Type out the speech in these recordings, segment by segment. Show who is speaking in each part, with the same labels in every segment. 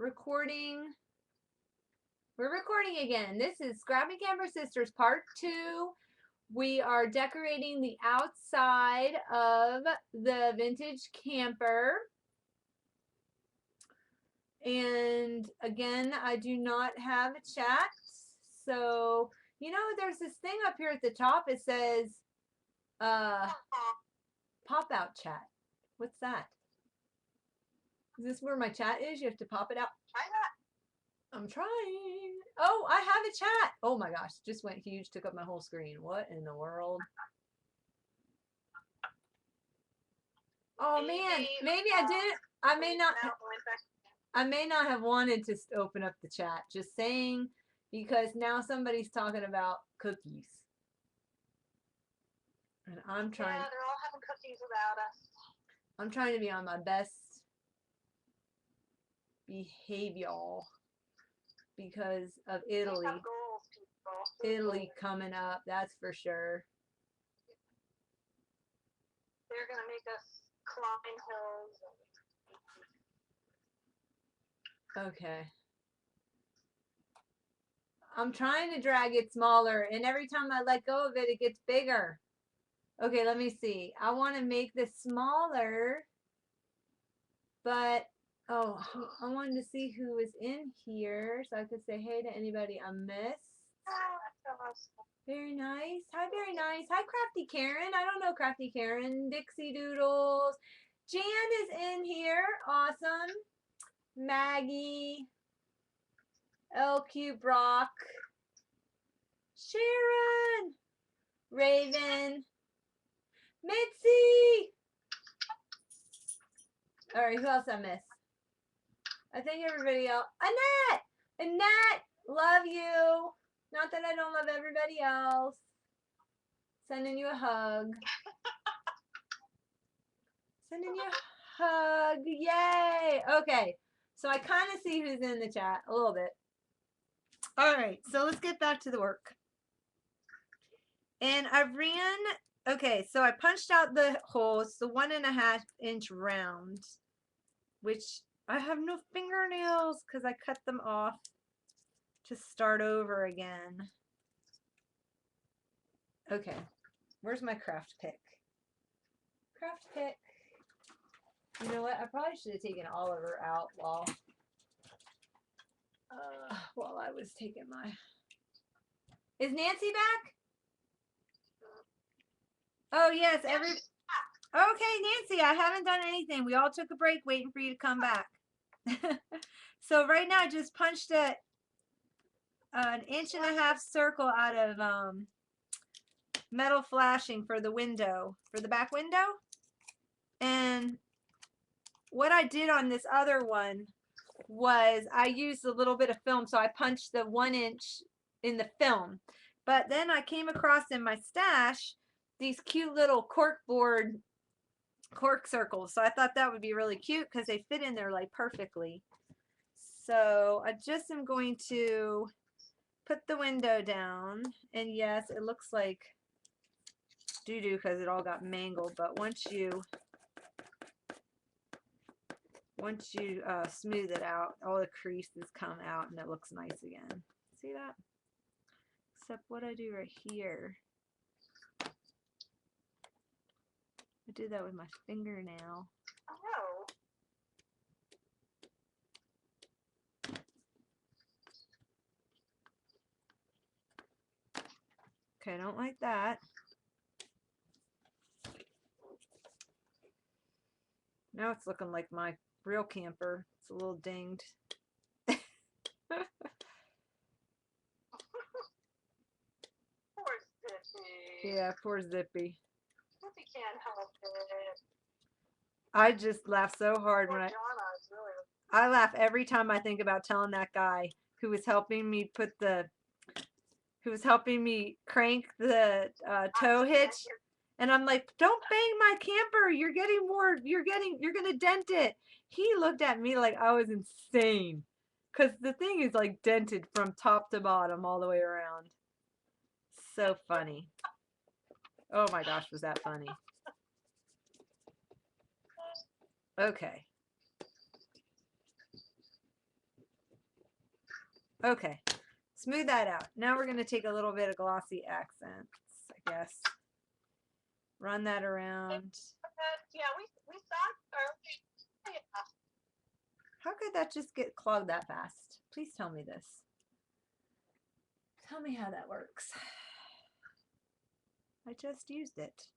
Speaker 1: recording. We're recording again. This is Scrappy Camper Sisters Part 2. We are decorating the outside of the vintage camper. And again, I do not have a chat. So, you know, there's this thing up here at the top. It says pop out chat. What's that? Is this where my chat is? You have to pop it out.
Speaker 2: Try that.
Speaker 1: I'm trying. Oh, I have a chat. Oh my gosh, just went huge, took up my whole screen. What in the world? Oh man, maybe I didn't. I may not have wanted to open up the chat. Just saying, because now somebody's talking about cookies. And I'm trying.
Speaker 2: Yeah, they're all having cookies without us.
Speaker 1: I'm trying to be on my best behavior because of Italy.
Speaker 2: Goals,
Speaker 1: Italy coming up, that's for sure.
Speaker 2: They're gonna make us climb hills.
Speaker 1: Okay. I'm trying to drag it smaller, and every time I let go of it, it gets bigger. Okay, let me see. I want to make this smaller, but oh, I wanted to see who was in here so I could say hey to anybody I missed. Very nice. Hi, very nice. Hi, Crafty Karen. I don't know Crafty Karen. Dixie Doodles. Jan is in here. Awesome. Maggie. LQ Brock. Sharon. Raven. Mitzi. All right, who else I missed? I think everybody else. Annette. Annette, love you. Not that I don't love everybody else. Sending you a hug. Sending you a hug. Yay. Okay. So I kind of see who's in the chat a little bit. All right. So let's get back to the work. And I ran. Okay. So I punched out the holes, the 1.5 inch round, which I have no fingernails because I cut them off to start over again. Okay, where's my craft pick? Craft pick. You know what? I probably should have taken Oliver out while I was taking my. Is Nancy back? Oh yes, Okay, Nancy, I haven't done anything. We all took a break waiting for you to come back. So right now I just punched an 1.5 inch circle out of metal flashing for the window, for the back window. And what I did on this other one was I used a little bit of film, so I punched the 1 inch in the film. But then I came across in my stash these cute little corkboard cork circles, so I thought that would be really cute because they fit in there like perfectly. So I just am going to put the window down, and yes, it looks like doo-doo because it all got mangled, but once you smooth it out, all the creases come out and it looks nice again. See that? Except what I do right here, I did that with my fingernail.
Speaker 2: Oh.
Speaker 1: Okay, I don't like that. Now it's looking like my real camper. It's a little dinged.
Speaker 2: Poor Zippy.
Speaker 1: Yeah, poor Zippy.
Speaker 2: Zippy can't help it.
Speaker 1: I just laugh so hard when I laugh every time I think about telling that guy who was helping me crank the tow hitch, and I'm like, don't bang my camper, you're gonna dent it. He looked at me like I was insane because the thing is like dented from top to bottom all the way around. So funny. Oh my gosh, was that funny. Okay. Okay, smooth that out. Now we're going to take a little bit of glossy accents, I guess. Run that around.
Speaker 2: Yeah, we saw her.
Speaker 1: How could that just get clogged that fast? Please tell me this. Tell me how that works. I just used it.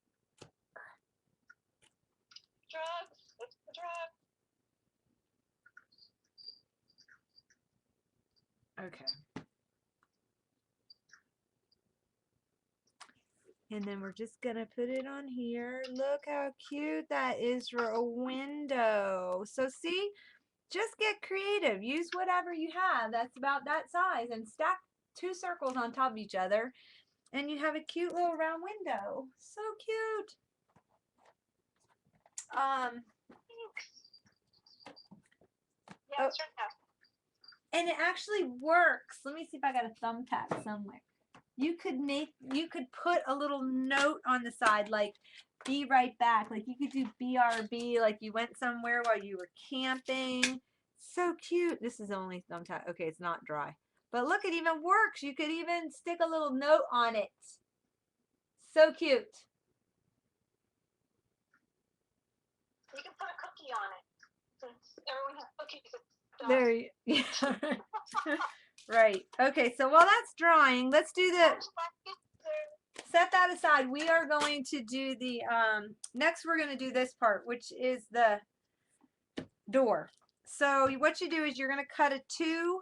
Speaker 2: Drugs. It's the drug.
Speaker 1: Okay. And then we're just going to put it on here. Look how cute that is for a window. So see, just get creative. Use whatever you have that's about that size and stack 2 circles on top of each other. And you have a cute little round window. So cute.
Speaker 2: Yeah, sure.
Speaker 1: And it actually works. Let me see if I got a thumbtack somewhere. You could put a little note on the side like be right back. Like you could do BRB like you went somewhere while you were camping. So cute. This is only thumbtack. Okay, it's not dry. But look, it even works. You could even stick a little note on it. So cute.
Speaker 2: You can put a cookie on it. Since everyone has cookies, it's
Speaker 1: There you, yeah. Right. Okay, so while that's drying, let's do the, set that aside. We are going to do the, next we're going to do this part, which is the door. So what you do is you're going to cut a 2.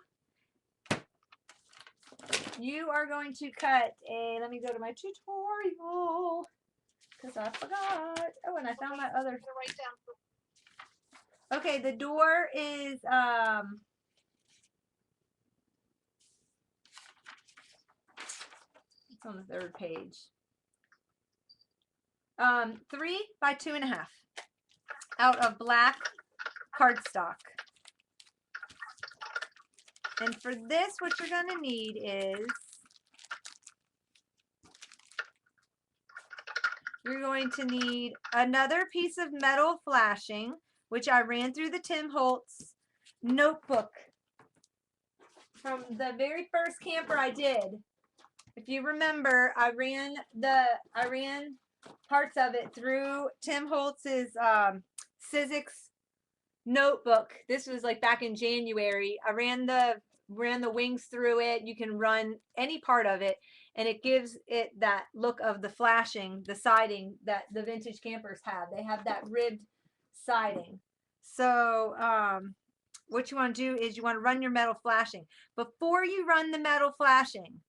Speaker 1: You are going to cut a, let me go to my tutorial, because I forgot. Oh, and I found my other. Okay, the door is, it's on the 3rd page. 3 by 2.5 out of black cardstock. And for this, what you're going to need is you're going to need another piece of metal flashing, which I ran through the Tim Holtz notebook from the very first camper I did. If you remember, I ran parts of it through Tim Holtz's Sizzix notebook. This was like back in January. I ran the wings through it. You can run any part of it, and it gives it that look of the flashing, the siding that the vintage campers have. They have that ribbed siding. So what you want to do is you want to run your metal flashing. Before you run the metal flashing,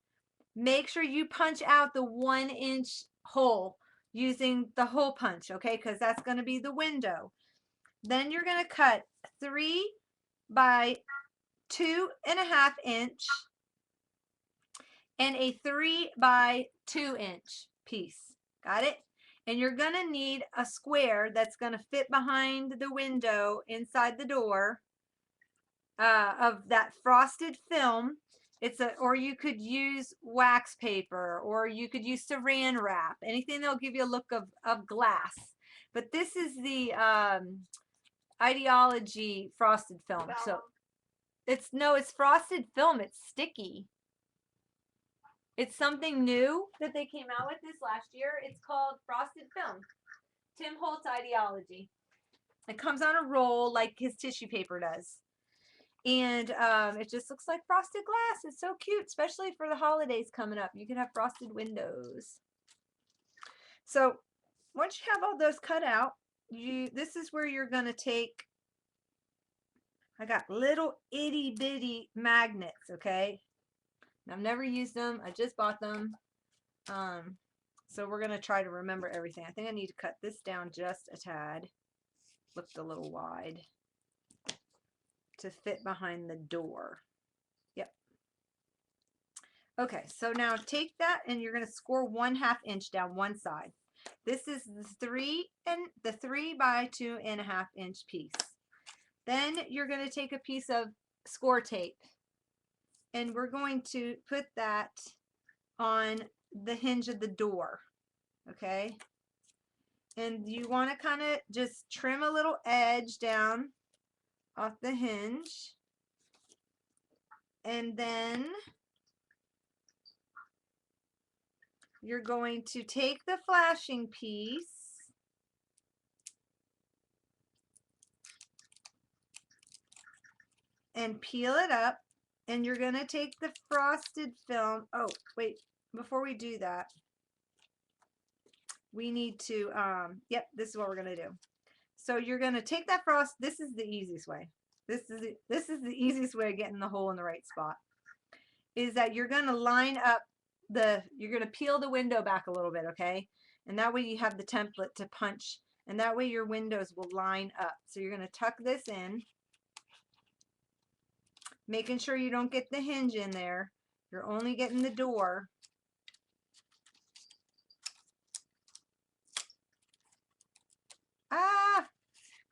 Speaker 1: make sure you punch out the 1-inch hole using the hole punch, okay? Because that's going to be the window. Then you're going to cut 3 by 2.5 inch and a 3 by 2 inch piece. Got it? And you're going to need a square that's going to fit behind the window inside the door of that frosted film. Or you could use wax paper, or you could use saran wrap, anything that'll give you a look of glass. But this is the Ideology frosted film. So it's frosted film. It's sticky. It's something new that they came out with this last year. It's called frosted film. Tim Holtz Ideology. It comes on a roll like his tissue paper does. And it just looks like frosted glass. It's so cute, especially for the holidays coming up. You can have frosted windows. So once you have all those cut out, this is where you're going to take, I got little itty bitty magnets, okay? I've never used them. I just bought them. So we're going to try to remember everything. I think I need to cut this down just a tad. Looked a little wide to fit behind the door. Yep. Okay, so now take that and you're going to score 1/2 inch down one side. This is the 3 by 2.5 inch piece. Then you're going to take a piece of score tape and we're going to put that on the hinge of the door. Okay, and you want to kind of just trim a little edge down off the hinge. And then you're going to take the flashing piece and peel it up, and you're going to take the frosted film. Oh, wait, before we do that, we need to, yep, this is what we're going to do. So you're going to take that frost. This is the easiest way. This is the easiest way of getting the hole in the right spot. Is that you're going to line up you're going to peel the window back a little bit, okay? And that way you have the template to punch, and that way your windows will line up. So you're going to tuck this in, making sure you don't get the hinge in there. You're only getting the door. Ah!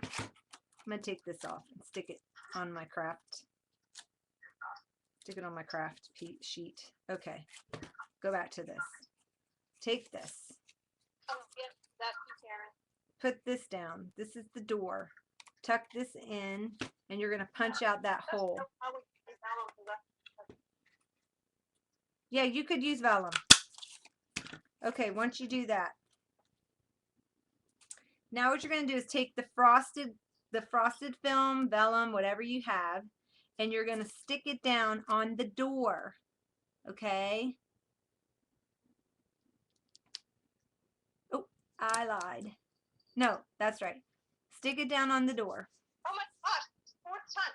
Speaker 1: I'm going to take this off and stick it on my craft. Stick it on my craft sheet. Okay. Go back to this. Take this.
Speaker 2: Oh, yep, that's Karen.
Speaker 1: Put this down. This is the door. Tuck this in, and you're going to punch out that hole. Yeah, you could use vellum. Okay, once you do that, now what you're going to do is take the frosted film, vellum, whatever you have, and you're going to stick it down on the door. Okay? Oh, I lied. No, that's right. Stick it down on the door.
Speaker 2: Oh my gosh, fourth time.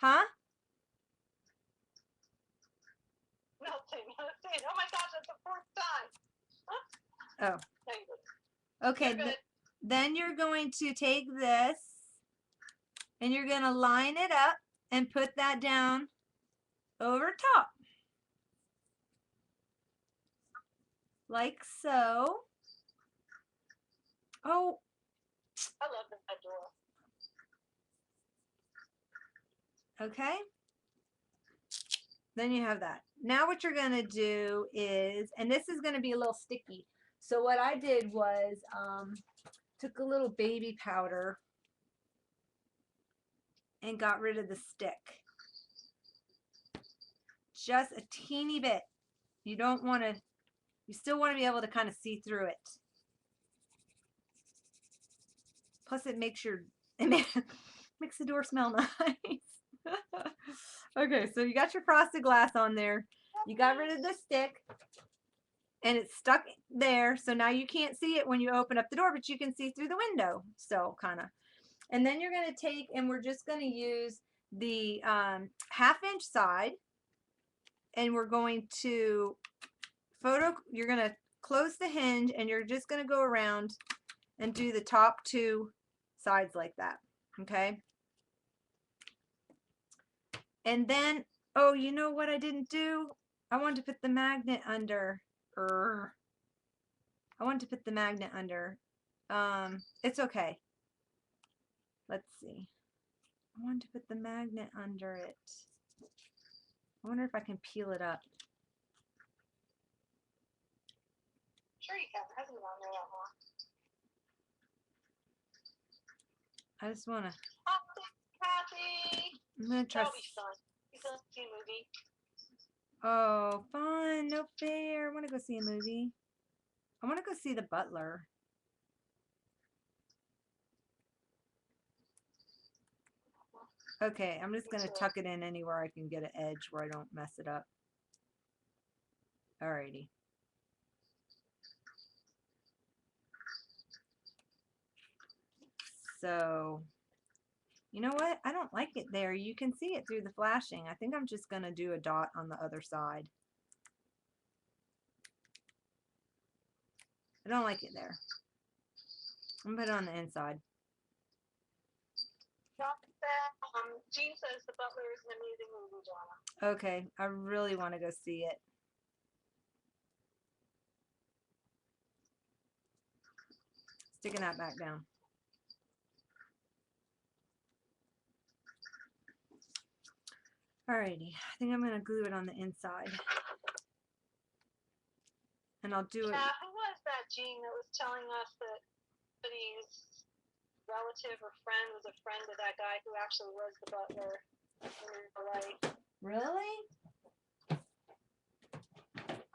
Speaker 1: Huh?
Speaker 2: Nothing. Oh my gosh, that's the fourth time.
Speaker 1: Oh. Okay. Then you're going to take this and you're going to line it up and put that down over top. Like so. Oh.
Speaker 2: I love that door.
Speaker 1: Okay. Then you have that. Now what you're going to do is, and this is going to be a little sticky. So what I did was took a little baby powder and got rid of the stick. Just a teeny bit. You don't want to, you still want to be able to kind of see through it. Plus it makes makes the door smell nice. Okay, so you got your frosted glass on there. You got rid of the stick. And it's stuck there, so now you can't see it when you open up the door, but you can see through the window. So kind of. And then you're going to take, and we're just going to use the 1/2-inch side, and we're going to you're going to close the hinge, and you're just going to go around and do the top 2 sides like that. Okay. And then, oh, you know what I didn't do? I wanted to put the magnet under. I want to put the magnet under. It's okay. Let's see. I want to put the magnet under it. I wonder if I can peel it up.
Speaker 2: Sure you can. It hasn't been on there that long.
Speaker 1: I just want to.
Speaker 2: Kathy.
Speaker 1: I'm going to try.
Speaker 2: That'll be fun. You can see a movie.
Speaker 1: Oh, fun. No fair. I want to go see a movie. I want to go see The Butler. Okay, I'm just going to tuck it in anywhere I can get an edge where I don't mess it up. Alrighty. So, you know what? I don't like it there. You can see it through the flashing. I think I'm just going to do a dot on the other side. I don't like it there. I'm going to put it on the inside.
Speaker 2: Jean says The Butler is an amazing movie, Donna.
Speaker 1: Okay, I really want to go see it. Sticking that back down. Alrighty, I think I'm going to glue it on the inside. And I'll do it.
Speaker 2: Yeah, who was that, Jean, that was telling us that somebody's relative or friend was a friend of that guy who actually was the butler in real life?
Speaker 1: Really?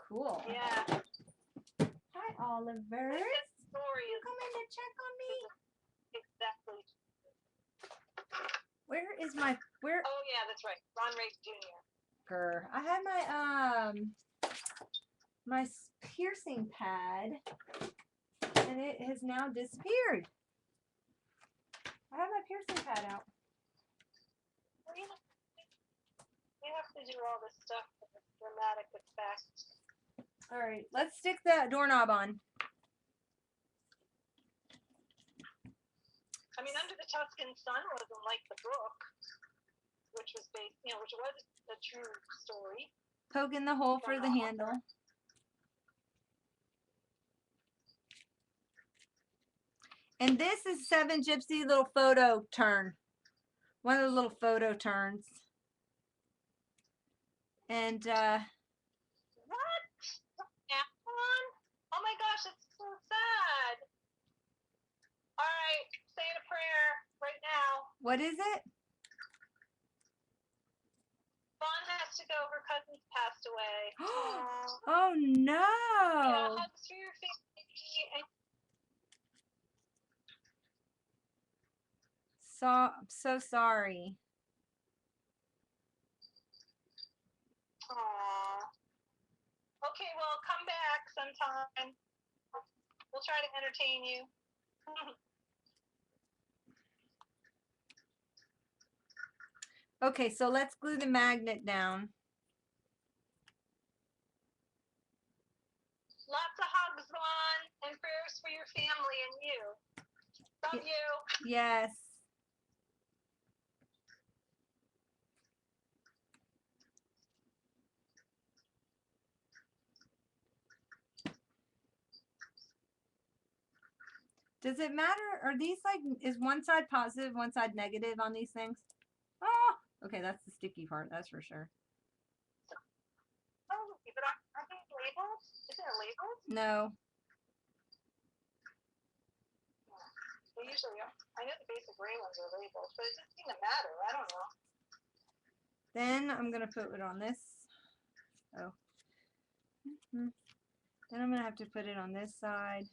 Speaker 1: Cool.
Speaker 2: Yeah.
Speaker 1: Hi, Oliver.
Speaker 2: This story
Speaker 1: You
Speaker 2: is
Speaker 1: coming to check on me?
Speaker 2: exactly.
Speaker 1: Where is my
Speaker 2: Oh yeah, that's right. Ron Race Jr.
Speaker 1: I had my my piercing pad, and it has now disappeared. I have my piercing pad out.
Speaker 2: We have to do all this stuff with a dramatic effect.
Speaker 1: All right, let's stick the doorknob on.
Speaker 2: I mean, Under the Tuscan Sun wasn't like the book, which was based, which was a true story.
Speaker 1: Poking the hole for the handle. And this is 7 Gypsy little photo turn. One of the little photo turns. And
Speaker 2: What? Avalon? Oh my gosh, it's so sad. All right, saying a prayer right now.
Speaker 1: what is it?
Speaker 2: Fawn has to go. Her cousin's passed away.
Speaker 1: Oh no.
Speaker 2: Yeah, hugs for your family.
Speaker 1: I'm so sorry.
Speaker 2: Aww. Okay, well, come back sometime. We'll try to entertain you.
Speaker 1: Okay, so let's glue the magnet down.
Speaker 2: Lots of hugs, Vaughn, and prayers for your family and you. Love you.
Speaker 1: Yes. Does it matter? Are these like, is one side positive, one side negative on these things? Oh, okay, that's the sticky part, that's for sure.
Speaker 2: Oh, but are they labeled? Is it labeled?
Speaker 1: No.
Speaker 2: They usually are. I know the basic gray ones are labeled, but it doesn't seem to matter. I don't know.
Speaker 1: Then I'm going to put it on this. Oh. Then I'm going to have to put it on this side.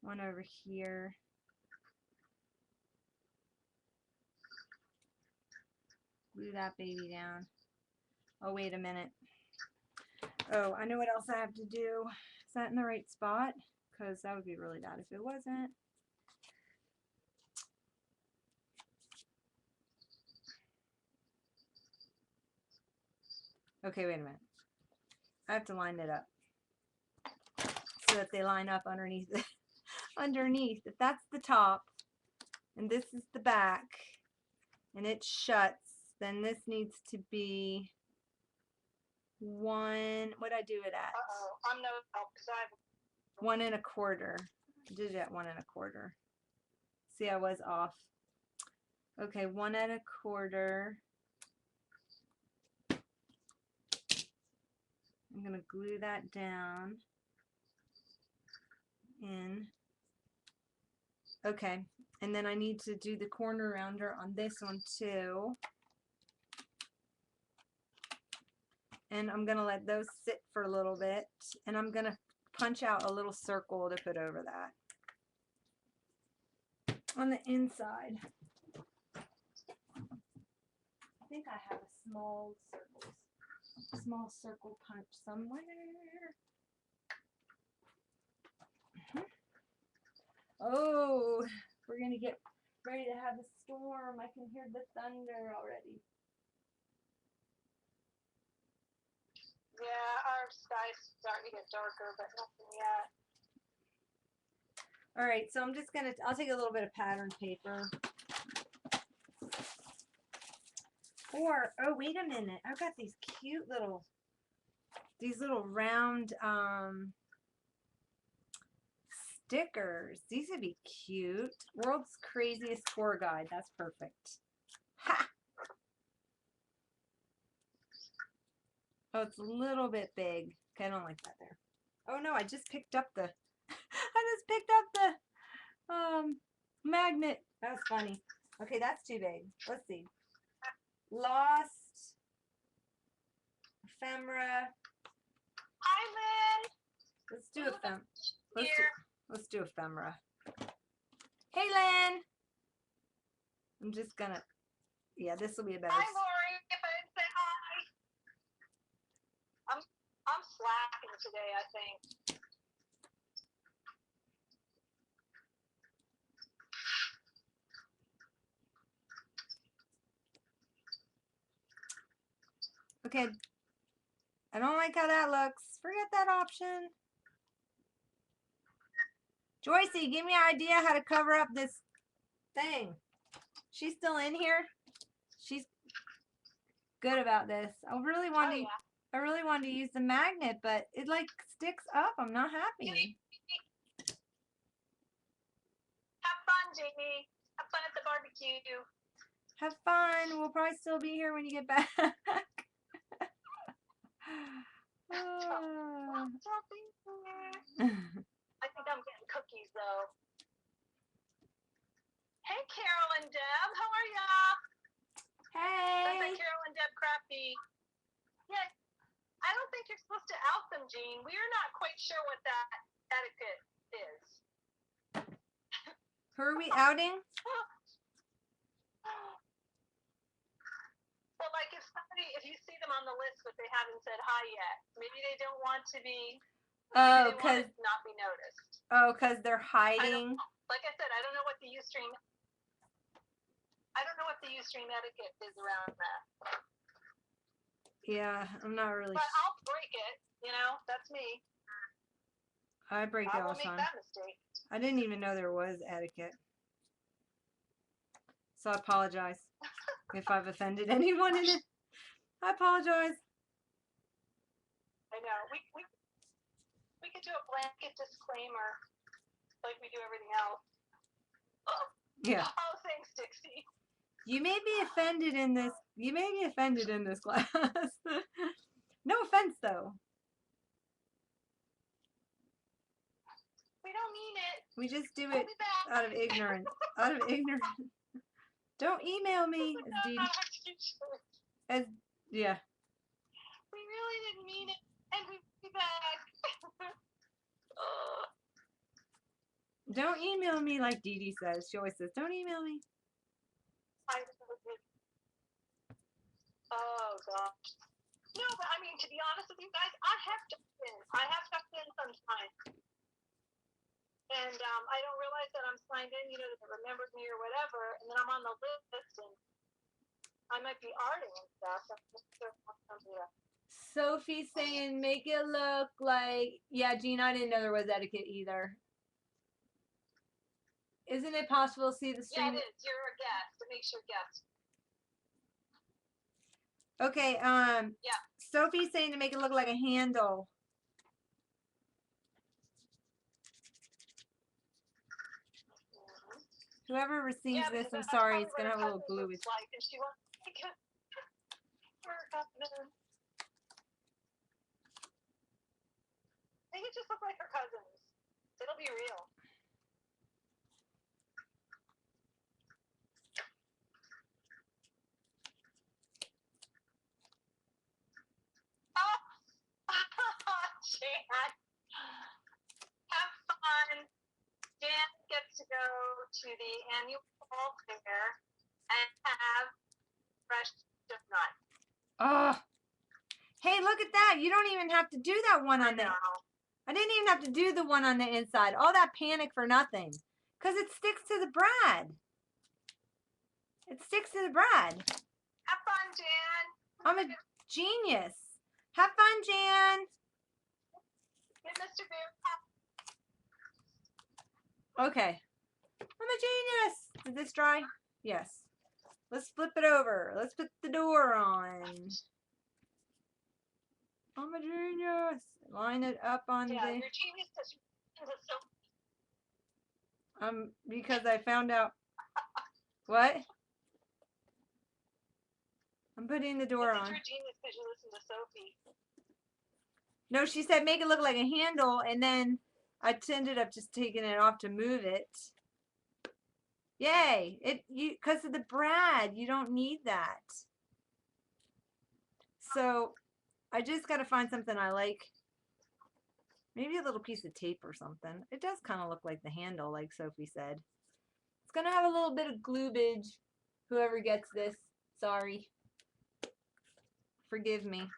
Speaker 1: One over here. Glue that baby down. Oh, wait a minute. Oh, I know what else I have to do. Is that in the right spot? Because that would be really bad if it wasn't. Okay, wait a minute. I have to line it up so that they line up underneath it. Underneath. If that's the top and this is the back and it shuts, then this needs to be 1. What'd I do it at?
Speaker 2: I'm no help because I have
Speaker 1: 1 1/4. I did it at 1 1/4. See, I was off. Okay, 1 1/4. I'm going to glue that down in. Okay, and then I need to do the corner rounder on this one too. And I'm going to let those sit for a little bit. And I'm going to punch out a little circle to put over that. On the inside. I think I have a small circle punch somewhere. Oh, we're going to get ready to have a storm. I can hear the thunder already.
Speaker 2: Yeah, our sky's starting to get darker, but nothing yet.
Speaker 1: All right, so I'm just going to, I'll take a little bit of pattern paper. Or, oh, wait a minute. I've got these cute little, round stickers. These would be cute. World's Craziest Tour Guide. That's perfect. Ha! Oh, it's a little bit big. Okay, I don't like that there. Oh no, I just picked up the magnet. That's funny. Okay, that's too big. Let's see. Lost. Ephemera.
Speaker 2: Hi, Lynn.
Speaker 1: Let's do ephemera.
Speaker 2: Here.
Speaker 1: Let's do ephemera. Hey, Lynn. I'm just gonna. Yeah, this will be a better.
Speaker 2: Hi, Lori. If I didn't say hi. I'm slacking today, I think.
Speaker 1: Okay. I don't like how that looks. Forget that option. Joycey, give me an idea how to cover up this thing. She's still in here. She's good about this. I really wanted to use the magnet, but it like sticks up. I'm not happy.
Speaker 2: Have fun, Jamie. Have fun at the barbecue.
Speaker 1: Have fun. We'll probably still be here when you get back.
Speaker 2: I think I'm getting cookies though. Hey, Carol and Deb, how are ya?
Speaker 1: Hey.
Speaker 2: Carol and Deb Crappy. Yeah, I don't think you're supposed to out them, Jean. We are not quite sure what that etiquette is.
Speaker 1: Who are we outing?
Speaker 2: Well, like if you see them on the list but they haven't said hi yet, maybe they don't want to be.
Speaker 1: Oh,
Speaker 2: because not be noticed.
Speaker 1: Oh, because they're hiding.
Speaker 2: Like I said, I don't know what the Ustream. I don't know what the Ustream etiquette is around that.
Speaker 1: Yeah, I'm not really.
Speaker 2: But I'll break it. You know, that's me.
Speaker 1: I break it all the time.
Speaker 2: I will make that mistake.
Speaker 1: I didn't even know there was etiquette. So I apologize if I've offended anyone in it. I apologize.
Speaker 2: I know. We could do a blanket disclaimer like we do everything else. Oh,
Speaker 1: yeah.
Speaker 2: Oh, thanks, Dixie.
Speaker 1: You may be offended in this. You may be offended in this class. No offense, though.
Speaker 2: We don't mean it.
Speaker 1: We just do it out of ignorance. Out of ignorance. Don't email me. Yeah.
Speaker 2: We really didn't mean it, and we'll be back.
Speaker 1: Don't email me like Dee Dee says. She always says, "Don't email me."
Speaker 2: Oh gosh. No, but I mean, to be honest with you guys, I have checked in sometimes. And I don't realize that I'm signed in, that it remembers me or whatever, and then I'm on the list, and I might be arting and stuff.
Speaker 1: Sophie's saying, make it look like, yeah, Jean, I didn't know there was etiquette either. Isn't it possible to see the stream?
Speaker 2: Yeah, it is. You're a guest. It makes you a guest.
Speaker 1: Okay,
Speaker 2: yeah.
Speaker 1: Sophie's saying to make it look like a handle. Whoever receives this, I'm sorry, it's going to have a little glue.
Speaker 2: Like, and she wants to get her cousin. Make it just look like her cousins. It'll be real. Jan. Have fun. Dan gets to go to the annual fair and have fresh nuts.
Speaker 1: Oh. Hey, look at that. You don't even have to do that one on the... I didn't even have to do the one on the inside. All that panic for nothing. Because it sticks to the brad. It sticks to the brad.
Speaker 2: Have fun, Jan.
Speaker 1: I'm a genius. Have fun, Jan.
Speaker 2: Get Mr. Bear.
Speaker 1: Okay. I'm a genius. Is this dry? Yes. Let's flip it over. Let's put the door on. I'm a genius. Line it up on the...
Speaker 2: Yeah, you're genius because
Speaker 1: because I found out... What? I'm putting the door on.
Speaker 2: You're genius because you listen to Sophie.
Speaker 1: No, she said make it look like a handle, and then I ended up just taking it off to move it. Yay! Because of the brad, you don't need that. So I just got to find something I like. Maybe a little piece of tape or something. It does kind of look like the handle, like Sophie said. It's going to have a little bit of gloobage. Whoever gets this, sorry. Forgive me.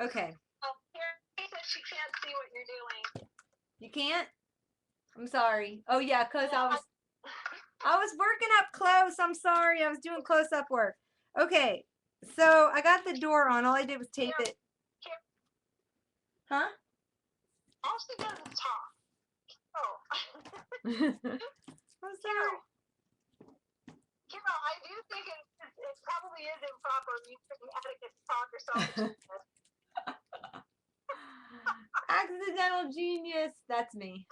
Speaker 1: Okay.
Speaker 2: Oh, Carrie says she can't see what you're doing.
Speaker 1: You can't? I'm sorry. Oh yeah, cause
Speaker 2: Yeah,
Speaker 1: I was working up close. I'm sorry. I was doing close up work. Okay. So I got the door on. All I did was tape it. Huh?
Speaker 2: all she does is talk. Oh.
Speaker 1: I'm sorry.
Speaker 2: Carol, I do think it probably is improper music and etiquette to talk yourself.
Speaker 1: Accidental genius. That's me.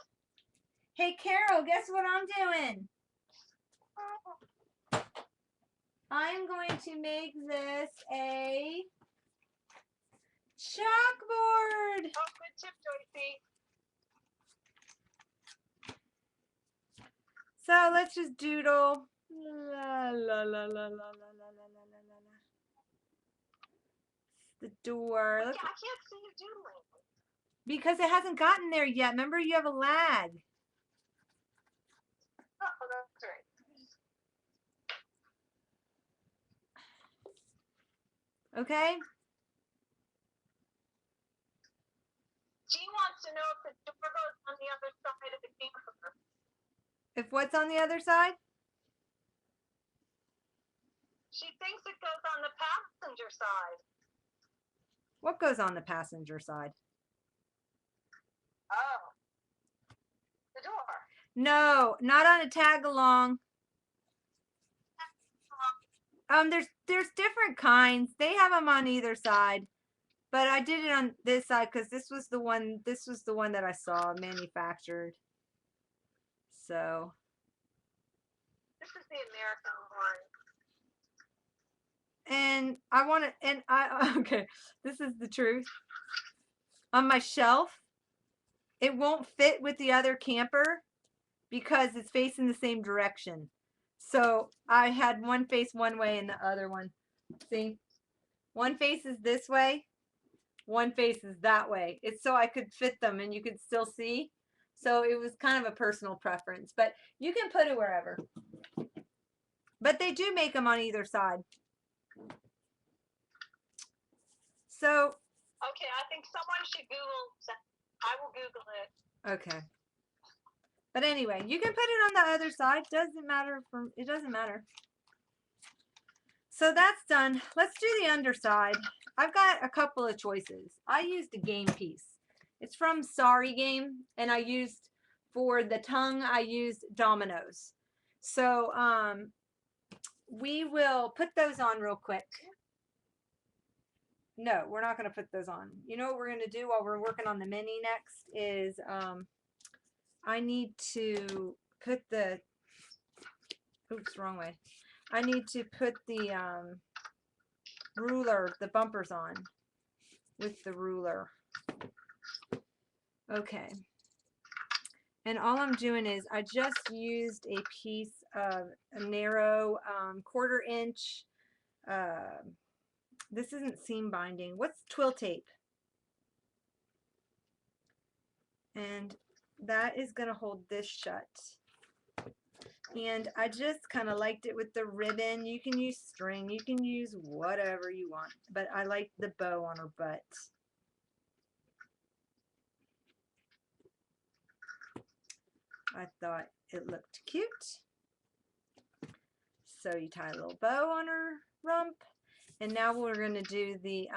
Speaker 1: Hey, Carol, guess what I'm doing? I'm going to make this a chalkboard.
Speaker 2: Oh, good tip, Joycey.
Speaker 1: So let's just doodle. La la la la la la la la la la la. The door.
Speaker 2: Yeah, I can't see you doodling.
Speaker 1: Because it hasn't gotten there yet. Remember, you have a lag.
Speaker 2: Oh, that's right.
Speaker 1: Okay?
Speaker 2: She wants to know if the door goes on the other side of the camper.
Speaker 1: If what's on the other side?
Speaker 2: She thinks it goes on the passenger side.
Speaker 1: What goes on the passenger side?
Speaker 2: Oh. The door.
Speaker 1: No, not on a tag along. There's different kinds. They have them on either side. But I did it on this side because this was the one that I saw manufactured. So
Speaker 2: This is the American one.
Speaker 1: and I want to and I okay, this is the truth. On my shelf, it won't fit with the other camper because it's facing the same direction. So I had one face one way and the other one. See? One faces this way, one faces that way. It's so I could fit them and you could still see. So it was kind of a personal preference, but you can put it wherever. But they do make them on either side. So.
Speaker 2: Okay, I think someone should Google. I will Google it.
Speaker 1: Okay. But anyway, you can put it on the other side. Doesn't matter. It doesn't matter. So that's done. Let's do the underside. I've got a couple of choices. I used a game piece. It's from Sorry Game, and I used for the tongue. I used dominoes. So we will put those on real quick. No, we're not going to put those on. You know what we're going to do while we're working on the mini next is I need to put the, oops, wrong way. I need to put the ruler, the bumpers on with the ruler. Okay. And all I'm doing is I just used a piece of a narrow 1/4 inch, this isn't seam binding. What's twill tape? And that is going to hold this shut. And I just kind of liked it with the ribbon. You can use string. You can use whatever you want. But I like the bow on her butt. I thought it looked cute. So you tie a little bow on her rump. And now we're going to do the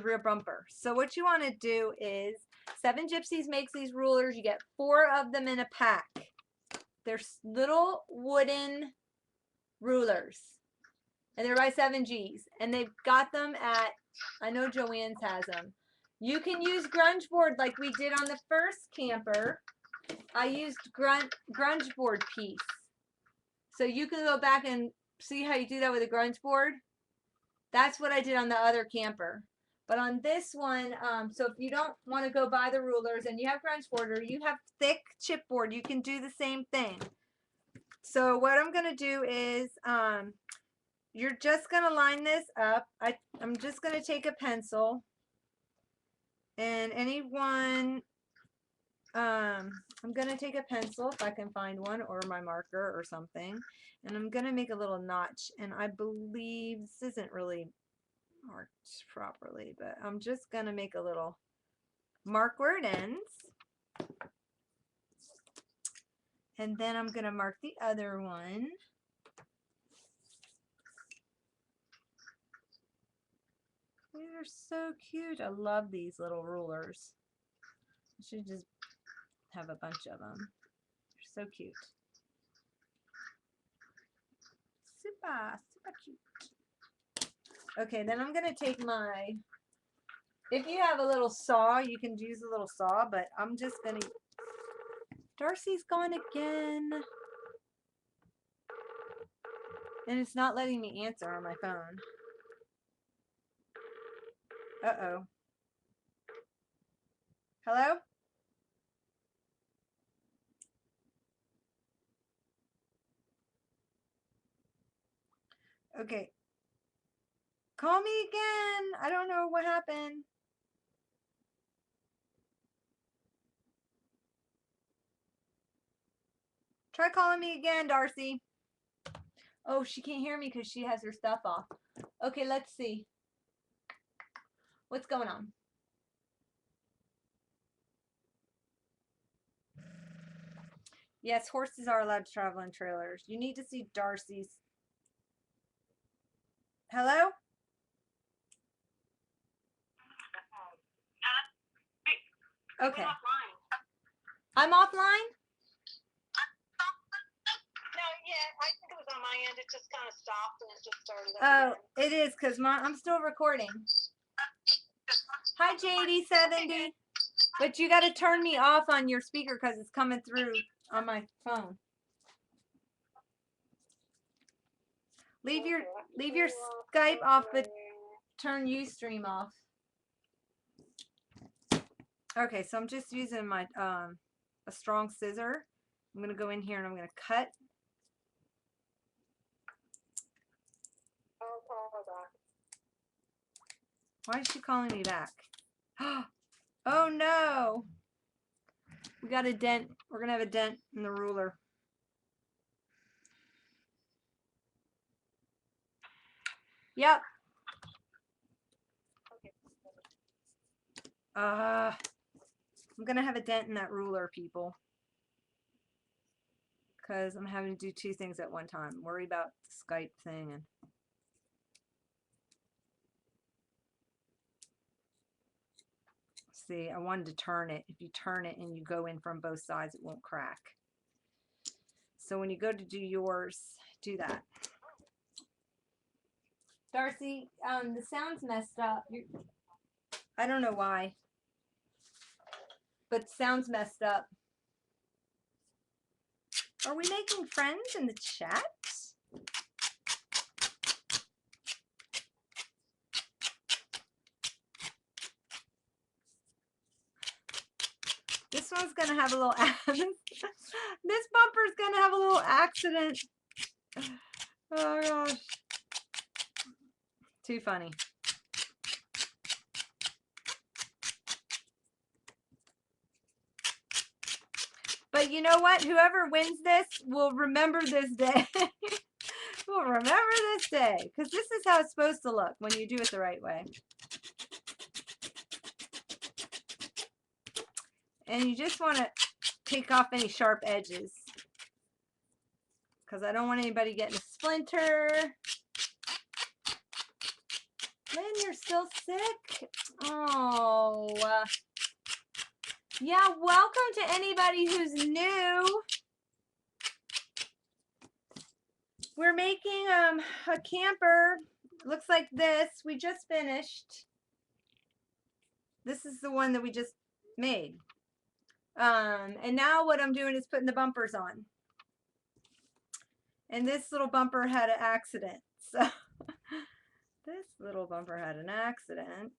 Speaker 1: rear bumper. So what you want to do is 7 Gypsies makes these rulers. You get 4 of them in a pack. They're little wooden rulers. And they're by 7Gs. And they've got them at, I know Joanne's has them. You can use grunge board like we did on the first camper. I used grunge board piece. So you can go back and see how you do that with a grunge board. That's what I did on the other camper. But on this one, so if you don't want to go buy the rulers and you have grunge board or you have thick chipboard, you can do the same thing. So what I'm going to do is you're just going to line this up. I'm just going to take a pencil and I'm going to take a pencil if I can find one, or my marker or something, and I'm going to make a little notch, and I believe this isn't really marked properly, but I'm just going to make a little mark where it ends, and then I'm going to mark the other one. They're so cute. I love these little rulers. I should just have a bunch of them. They're so cute. Super cute. Okay, then I'm going to take my, if you have a little saw, you can use a little saw, but I'm just going to, Darcy's gone again. And it's not letting me answer on my phone. Uh-oh. Hello? Okay. Call me again. I don't know what happened. Try calling me again, Darcy. Oh, she can't hear me because she has her stuff off. Okay, let's see. What's going on? Yes, horses are allowed to travel in trailers. You need to see Darcy's. Hello? Okay. I'm offline?
Speaker 2: No, yeah, I think it was on my end. It just kind of stopped and it just started up
Speaker 1: Oh,
Speaker 2: again.
Speaker 1: it is because I'm still recording. Hi, JD70. But you got to turn me off on your speaker because it's coming through on my phone. Leave your Skype off, but turn Ustream off. Okay, so I'm just using my a strong scissor. I'm gonna go in here and I'm gonna cut. Why is she calling me back? Oh no! We got a dent. We're gonna have a dent in the ruler. Yep. I'm gonna have a dent in that ruler, people. Because I'm having to do two things at one time. Worry about the Skype thing and see, I wanted to turn it. If you turn it and you go in from both sides, it won't crack. So when you go to do yours, do that. Darcy, the sound's messed up. I don't know why, but sound's messed up. Are we making friends in the chat? This one's gonna have a little this bumper's gonna have a little accident. Oh gosh. Too funny. But you know what? Whoever wins this will remember this day. Will remember this day. Because this is how it's supposed to look when you do it the right way. And you just want to take off any sharp edges. Because I don't want anybody getting a splinter. Lynn, you're still sick? Oh. Yeah, welcome to anybody who's new. We're making a camper. Looks like this. We just finished. This is the one that we just made. And now what I'm doing is putting the bumpers on. And this little bumper had an accident. So this little bumper had an accident.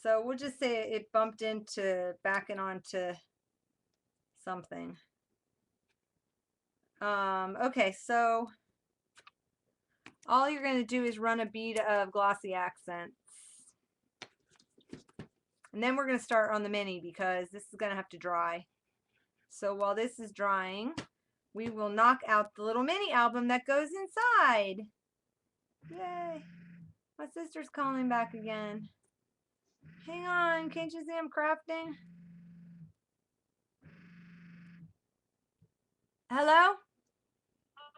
Speaker 1: So we'll just say it bumped into backing onto something. Okay, so all you're going to do is run a bead of glossy accents. And then we're going to start on the mini because this is going to have to dry. So while this is drying, we will knock out the little mini album that goes inside. Yay. My sister's calling back again. Hang on, can't you see I'm crafting? Hello?
Speaker 2: I'm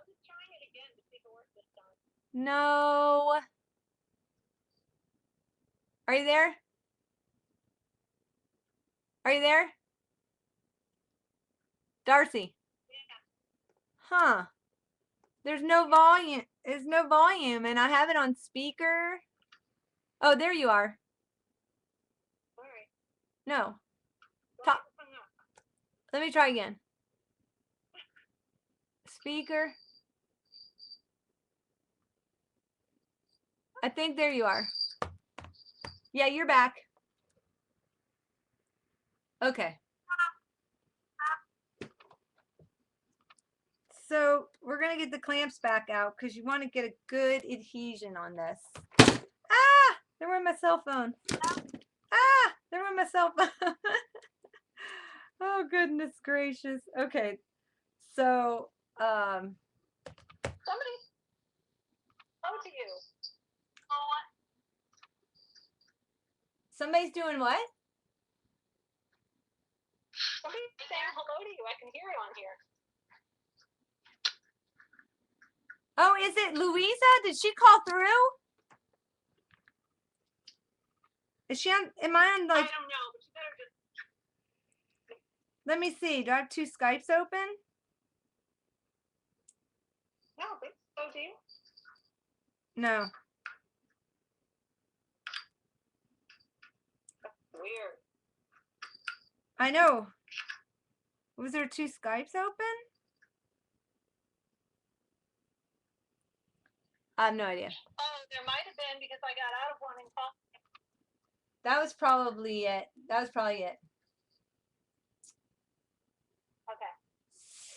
Speaker 2: just trying it again to see if it works this time.
Speaker 1: No. Are you there? Are you there? Darcy?
Speaker 2: Yeah.
Speaker 1: Huh. There's no volume. There's no volume, and I have it on speaker. Oh, there you are.
Speaker 2: All right.
Speaker 1: No.
Speaker 2: Well,
Speaker 1: Talk.
Speaker 2: hung up.
Speaker 1: Let me try again. Speaker. I think there you are. Yeah, you're back. Okay. So we're going to get the clamps back out because you want to get a good adhesion on this. Ah! There went my cell phone. Ah! There went my cell phone. Oh, goodness gracious. Okay. So,
Speaker 2: Somebody. Oh, to you. Oh,
Speaker 1: somebody's doing what?
Speaker 2: somebody's saying hello to you. I can hear you on here.
Speaker 1: Oh, is it Louisa? Did she call through? Is she on? Am I on like?
Speaker 2: I don't know, but you better just.
Speaker 1: Let me see. Do I have two Skypes open?
Speaker 2: No, I think so, do you?
Speaker 1: No.
Speaker 2: That's weird.
Speaker 1: I know. Was there two Skypes open? I have no idea.
Speaker 2: Oh, there might have been because I got out of one and called.
Speaker 1: That was probably it. That was probably it.
Speaker 2: Okay.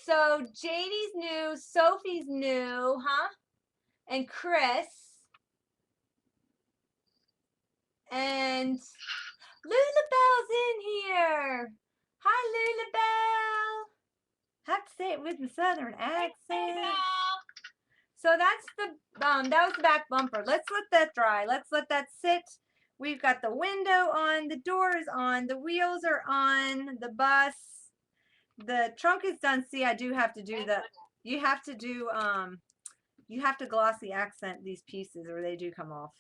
Speaker 1: So JD's new, Sophie's new, huh? And Chris. And Lulabelle's in here. Hi, Lulabelle. Have to say it with the southern accent. So that's the that was the back bumper. Let's let that dry. Let's let that sit. We've got the window on, the doors on, the wheels are on, the bus. The trunk is done. See, I do have to do the you have to do you have to glossy accent these pieces or they do come off.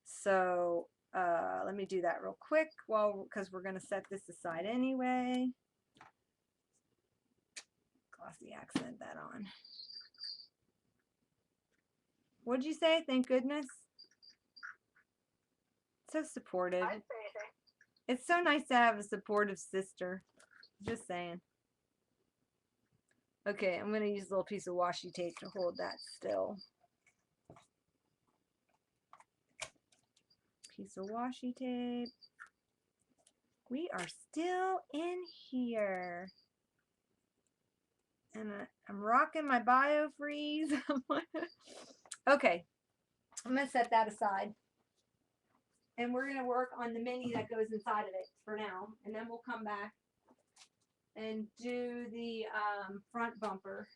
Speaker 1: So let me do that real quick because we're gonna set this aside anyway. Glossy accent that on. What'd you say? Thank goodness. So supportive.
Speaker 2: I'd say anything.
Speaker 1: It's so nice to have a supportive sister. Just saying. Okay, I'm going to use a little piece of washi tape to hold that still. Piece of washi tape. We are still in here. And I'm rocking my biofreeze. Okay, I'm going to set that aside. And we're going to work on the mini that goes inside of it for now. And then we'll come back and do the front bumper.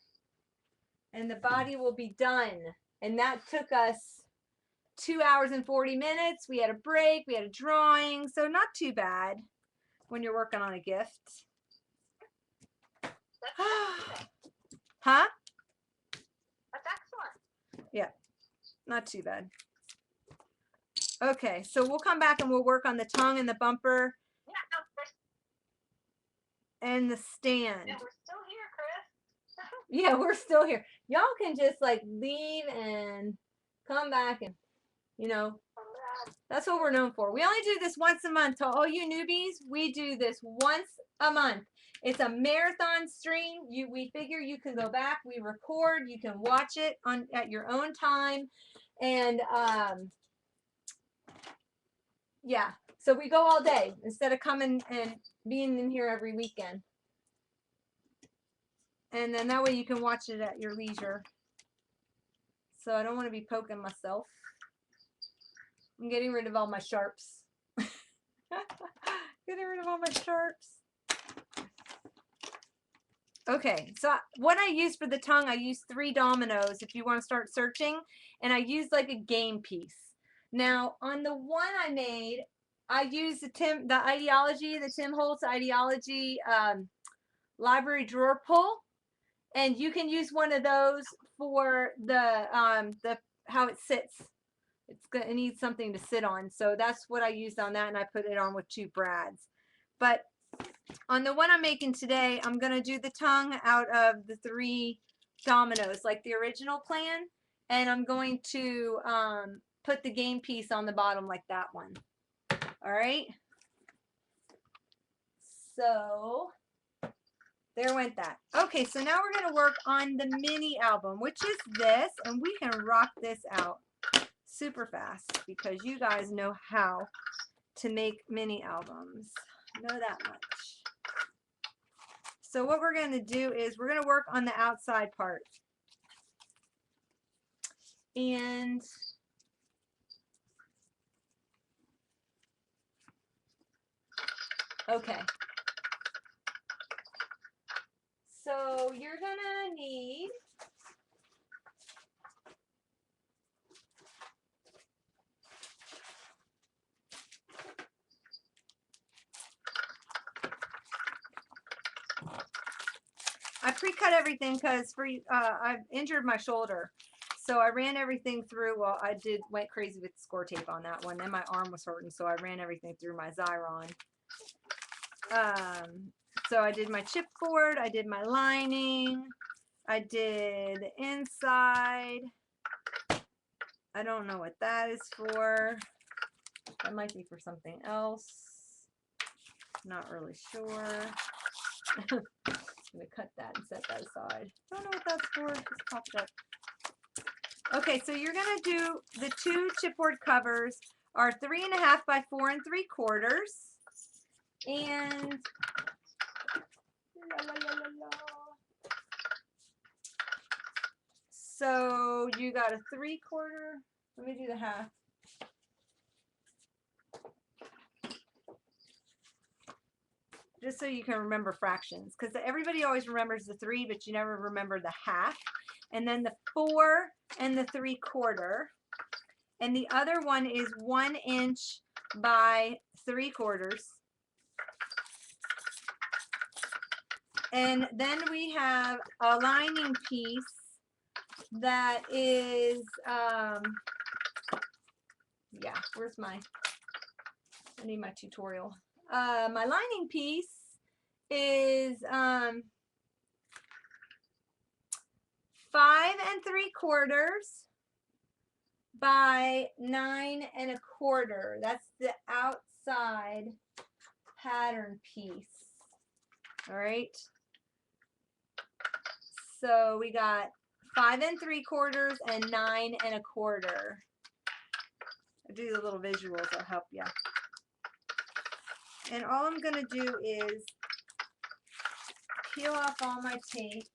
Speaker 1: And the body will be done. And that took us 2 hours and 40 minutes. We had a break. We had a drawing. So not too bad when you're working on a gift. Huh?
Speaker 2: That's excellent.
Speaker 1: Yeah, not too bad. Okay, so we'll come back and we'll work on the tongue and the bumper.
Speaker 2: Yeah,
Speaker 1: and the stand.
Speaker 2: and we're still here, Chris.
Speaker 1: Yeah, we're still here. Y'all can just like leave and come back and, you know, that's what we're known for. We only do this once a month. To all you newbies, we do this once a month. It's a marathon stream. We figure you can go back. We record. You can watch it at your own time. And yeah, so we go all day instead of coming and being in here every weekend. And then that way you can watch it at your leisure. so I don't want to be poking myself. I'm getting rid of all my sharps. Getting rid of all my sharps. Okay, so what I use for the tongue, I use 3 dominoes if you want to start searching, and I use like a game piece. Now, on the one I made, I used the Tim Holtz Ideology library drawer pull, and you can use one of those for the how it sits. It's gonna need something to sit on, so that's what I used on that, and I put it on with 2 brads. But on the one I'm making today, I'm gonna do the tongue out of the 3 dominoes, like the original plan, and I'm going to put the game piece on the bottom like that one. All right. So there went that. Okay, so now we're gonna work on the mini album, which is this, and we can rock this out super fast because you guys know how to make mini albums. Know that much. So what we're going to do is we're going to work on the outside part. And okay. So you're going to need I pre-cut everything because I've injured my shoulder, so I ran everything through. Well, went crazy with score tape on that one. Then my arm was hurting, so I ran everything through my Xyron. So I did my chipboard, I did my lining, I did the inside. I don't know what that is for. That might be for something else. Not really sure. I'm gonna cut that and set that aside. Don't know what that's for. It just popped up. Okay, so you're gonna do the 2 chipboard covers are 3.5 by 4 3/4, and so you got a 3/4. Let me do the half. Just so you can remember fractions, because everybody always remembers the 3, but you never remember the half. And then the 4 and the 3/4. And the other one is 1 inch by 3/4. And then we have a lining piece that is, yeah, I need my tutorial. My lining piece is 5 3/4 by 9 1/4. That's the outside pattern piece. All right. So we got 5 3/4 and 9 1/4. I'll do the little visuals, I'll help you. And all I'm going to do is peel off all my tape.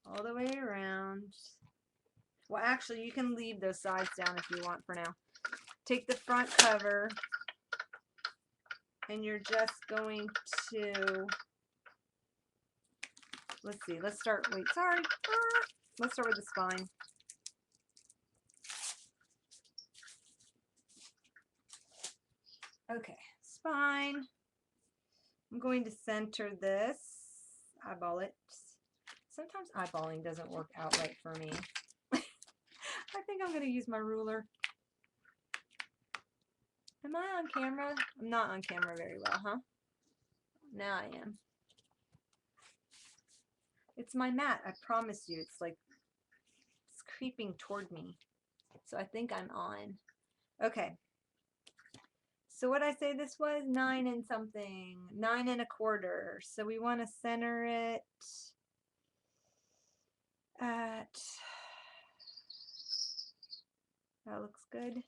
Speaker 1: All the way around. Well, actually, you can leave those sides down if you want for now. Take the front cover, and you're just going to, let's see, let's start, wait, sorry. Let's start with the spine. Okay, spine. I'm going to center this, eyeball it. Sometimes eyeballing doesn't work out right for me. I think I'm going to use my ruler. Am I on camera? I'm not on camera very well, huh? Now I am. It's my mat, I promise you. It's like, it's creeping toward me. So I think I'm on. Okay. So what I say this was 9 and something, 9 1/4. So we want to center it at, that looks good.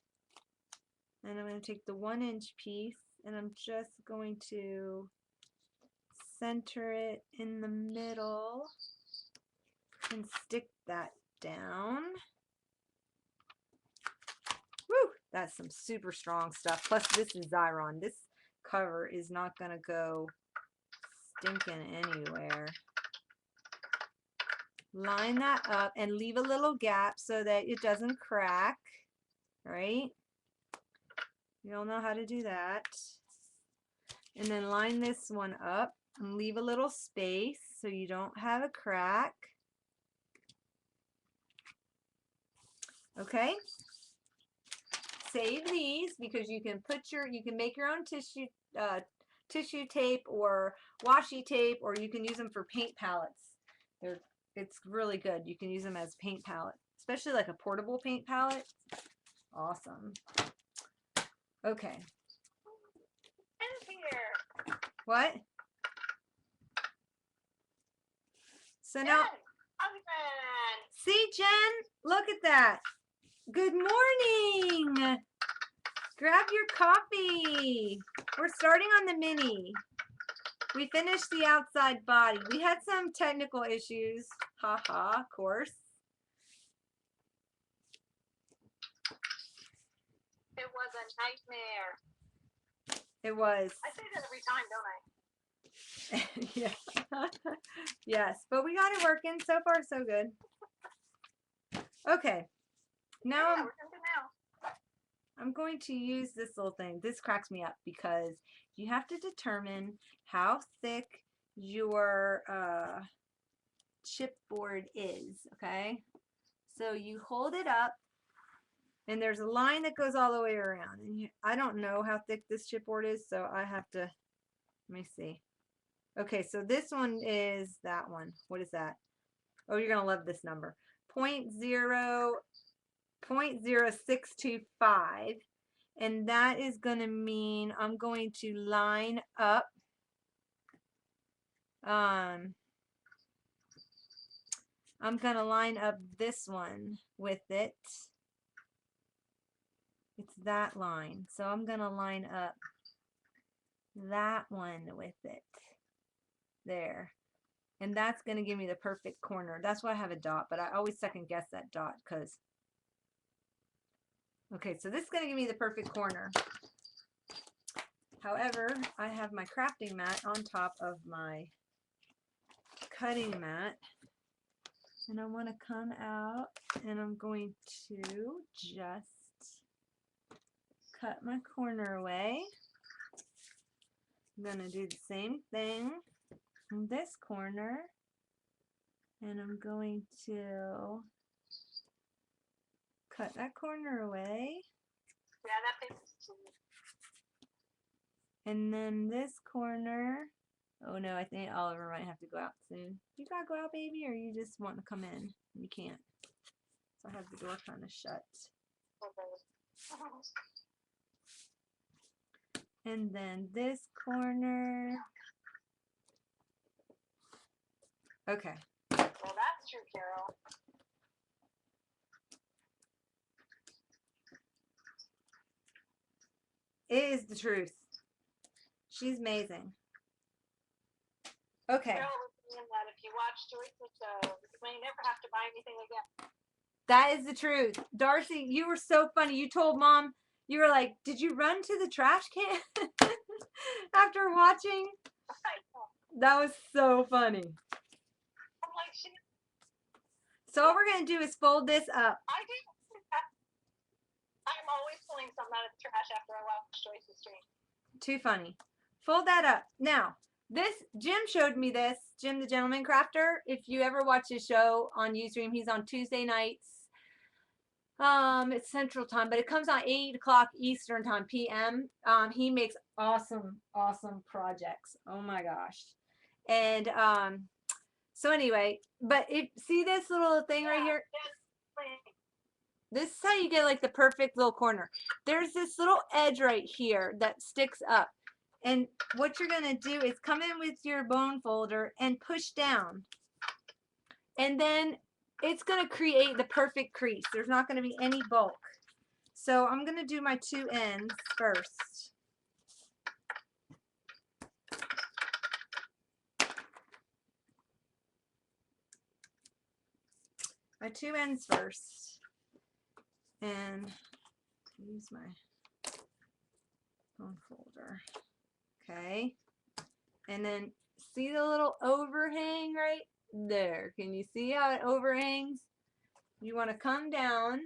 Speaker 1: And I'm going to take the 1 inch piece and I'm just going to center it in the middle and stick that down. Woo! That's some super strong stuff. Plus, this is Xyron. This cover is not going to go stinking anywhere. Line that up and leave a little gap so that it doesn't crack. Right? You all know how to do that. And then line this one up and leave a little space so you don't have a crack. Okay? Save these because you can make your own tissue tape or washi tape, or you can use them for paint palettes. It's really good. You can use them as paint palette, especially like a portable paint palette. Awesome. Okay.
Speaker 2: And here.
Speaker 1: What? So now, see, Jen, look at that. Good morning. Grab your coffee. We're starting on the mini. We finished the outside body. We had some technical issues. Haha, of course.
Speaker 2: It was a nightmare.
Speaker 1: It was.
Speaker 2: I say that every time, don't I?
Speaker 1: Yeah. Yes, but we got it working. So far, so good. Okay. Now I'm going to use this little thing. This cracks me up because you have to determine how thick your chipboard is, okay? So you hold it up, and there's a line that goes all the way around. And I don't know how thick this chipboard is, so I have to, let me see. Okay, so this one is that one. What is that? Oh, you're going to love this number. 0.0625, and that is going to mean I'm going to line up I'm going to line up this one with it. It's that line. So I'm going to line up that one with it. There. And that's going to give me the perfect corner. That's why I have a dot, but I always second guess that dot because okay, so this is going to give me the perfect corner. However, I have my crafting mat on top of my cutting mat. And I want to come out and I'm going to just cut my corner away. I'm going to do the same thing in this corner. And I'm going to cut that corner away.
Speaker 2: Yeah, that paper's too.
Speaker 1: And then this corner. Oh no, I think Oliver might have to go out soon. You gotta go out, baby, or you just want to come in? You can't. So I have the door kind of shut. And then this corner. Okay.
Speaker 2: Well, that's true, Carol.
Speaker 1: It is the truth. She's amazing. Okay.
Speaker 2: Carol was saying that if you watch Joyce's show, you may never have to buy anything again.
Speaker 1: That is the truth. Darcy, you were so funny. You told Mom, you were like, did you run to the trash can after watching? That was so funny.
Speaker 2: I'm like,
Speaker 1: so all we're going to do is fold this up.
Speaker 2: I'm always pulling something out of the trash after I watch Joyce's stream.
Speaker 1: Too funny. Fold that up. Now, this, Jim showed me this. Jim the Gentleman Crafter. If you ever watch his show on Ustream, he's on Tuesday nights. It's Central Time, but it comes on 8 o'clock Eastern Time, PM. He makes awesome projects. Oh my gosh. And so anyway, but see this little thing right here? This is how you get like the perfect little corner. There's this little edge right here that sticks up. And what you're going to do is come in with your bone folder and push down. And then it's going to create the perfect crease. There's not going to be any bulk. So I'm going to do my two ends first. my two ends first. And use my phone folder. Okay. And then see the little overhang right there? Can you see how it overhangs? You want to come down.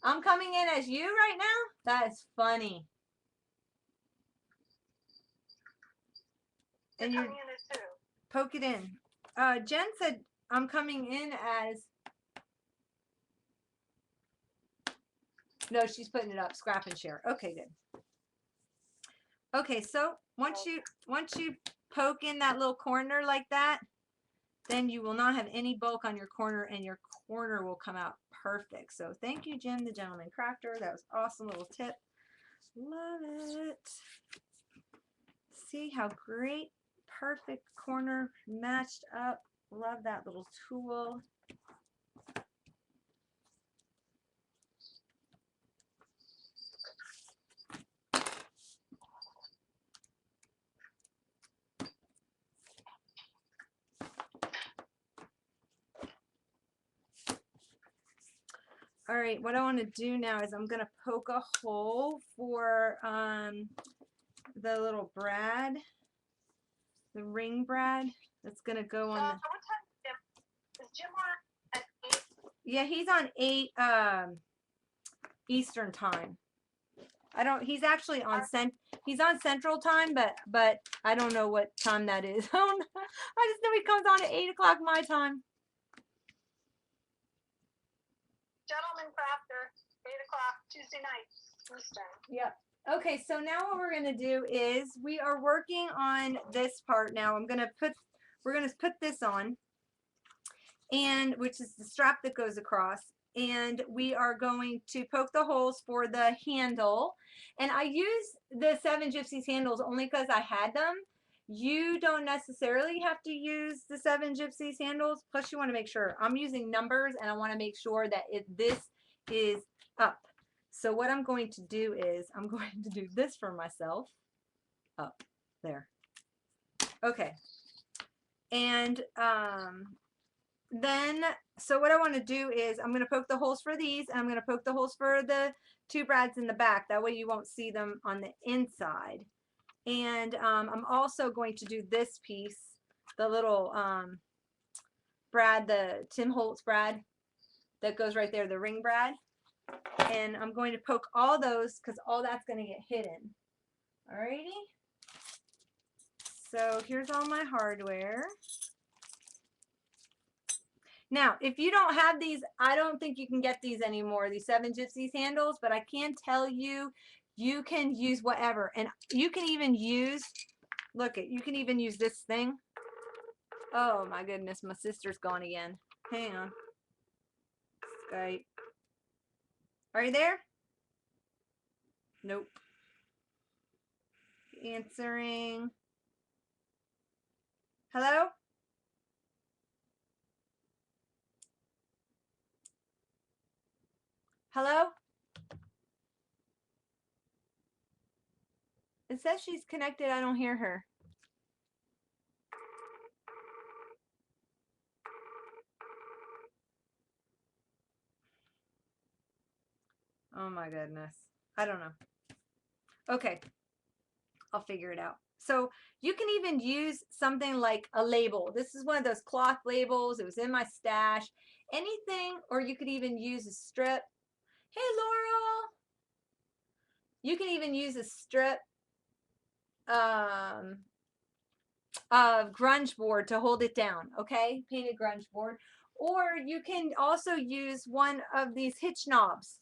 Speaker 1: I'm coming in as you right now? That is funny. And you're
Speaker 2: coming in as who?
Speaker 1: poke it in. Jen said I'm coming in as. No, she's putting it up. Scrap and share. Okay, good. Okay, so once you poke in that little corner like that, then you will not have any bulk on your corner, and your corner will come out perfect. So thank you, Jim, the gentleman crafter. That was awesome little tip. Love it. See how great, perfect corner matched up. Love that little tool. All right, what I want to do now is I'm going to poke a hole for the little brad, the ring brad that's going to go on the...
Speaker 2: What time is Jim on at 8?
Speaker 1: Yeah, he's on 8 Eastern time. He's actually on he's on Central time, but I don't know what time that is. I just know he comes on at 8 o'clock my time.
Speaker 2: Gentleman crafter, 8 o'clock Tuesday night Eastern.
Speaker 1: Yep. Okay, so now what we're gonna do is we are working on this part now. We're gonna put this on, and which is the strap that goes across, and we are going to poke the holes for the handle. And I use the 7 Gypsies handles only because I had them. You don't necessarily have to use the 7 Gypsies handles. Plus, you want to make sure I'm using numbers, and I want to make sure that this is up. So what I'm going to do is I'm going to do this for myself. Up there. Okay. And then, so what I want to do is I'm going to poke the holes for these, and I'm going to poke the holes for the 2 brads in the back. That way you won't see them on the inside. And I'm also going to do this piece, the little brad, the Tim Holtz brad that goes right there, the ring brad. And I'm going to poke all those because all that's going to get hidden. Alrighty. So here's all my hardware. Now, if you don't have these, I don't think you can get these anymore, these 7 Gypsies handles, but I can tell you, you can use whatever. And you can even use, you can even use this thing. Oh my goodness, my sister's gone again. Hang on. Skype. Are you there? Nope. Answering. Hello? Hello? It says she's connected. I don't hear her. Oh my goodness. I don't know. Okay. I'll figure it out. So you can even use something like a label. This is one of those cloth labels. It was in my stash. Anything, or you could even use a strip. Hey, Laurel. You can even use a strip of grunge board to hold it down, okay? Painted grunge board. Or you can also use one of these hitch knobs,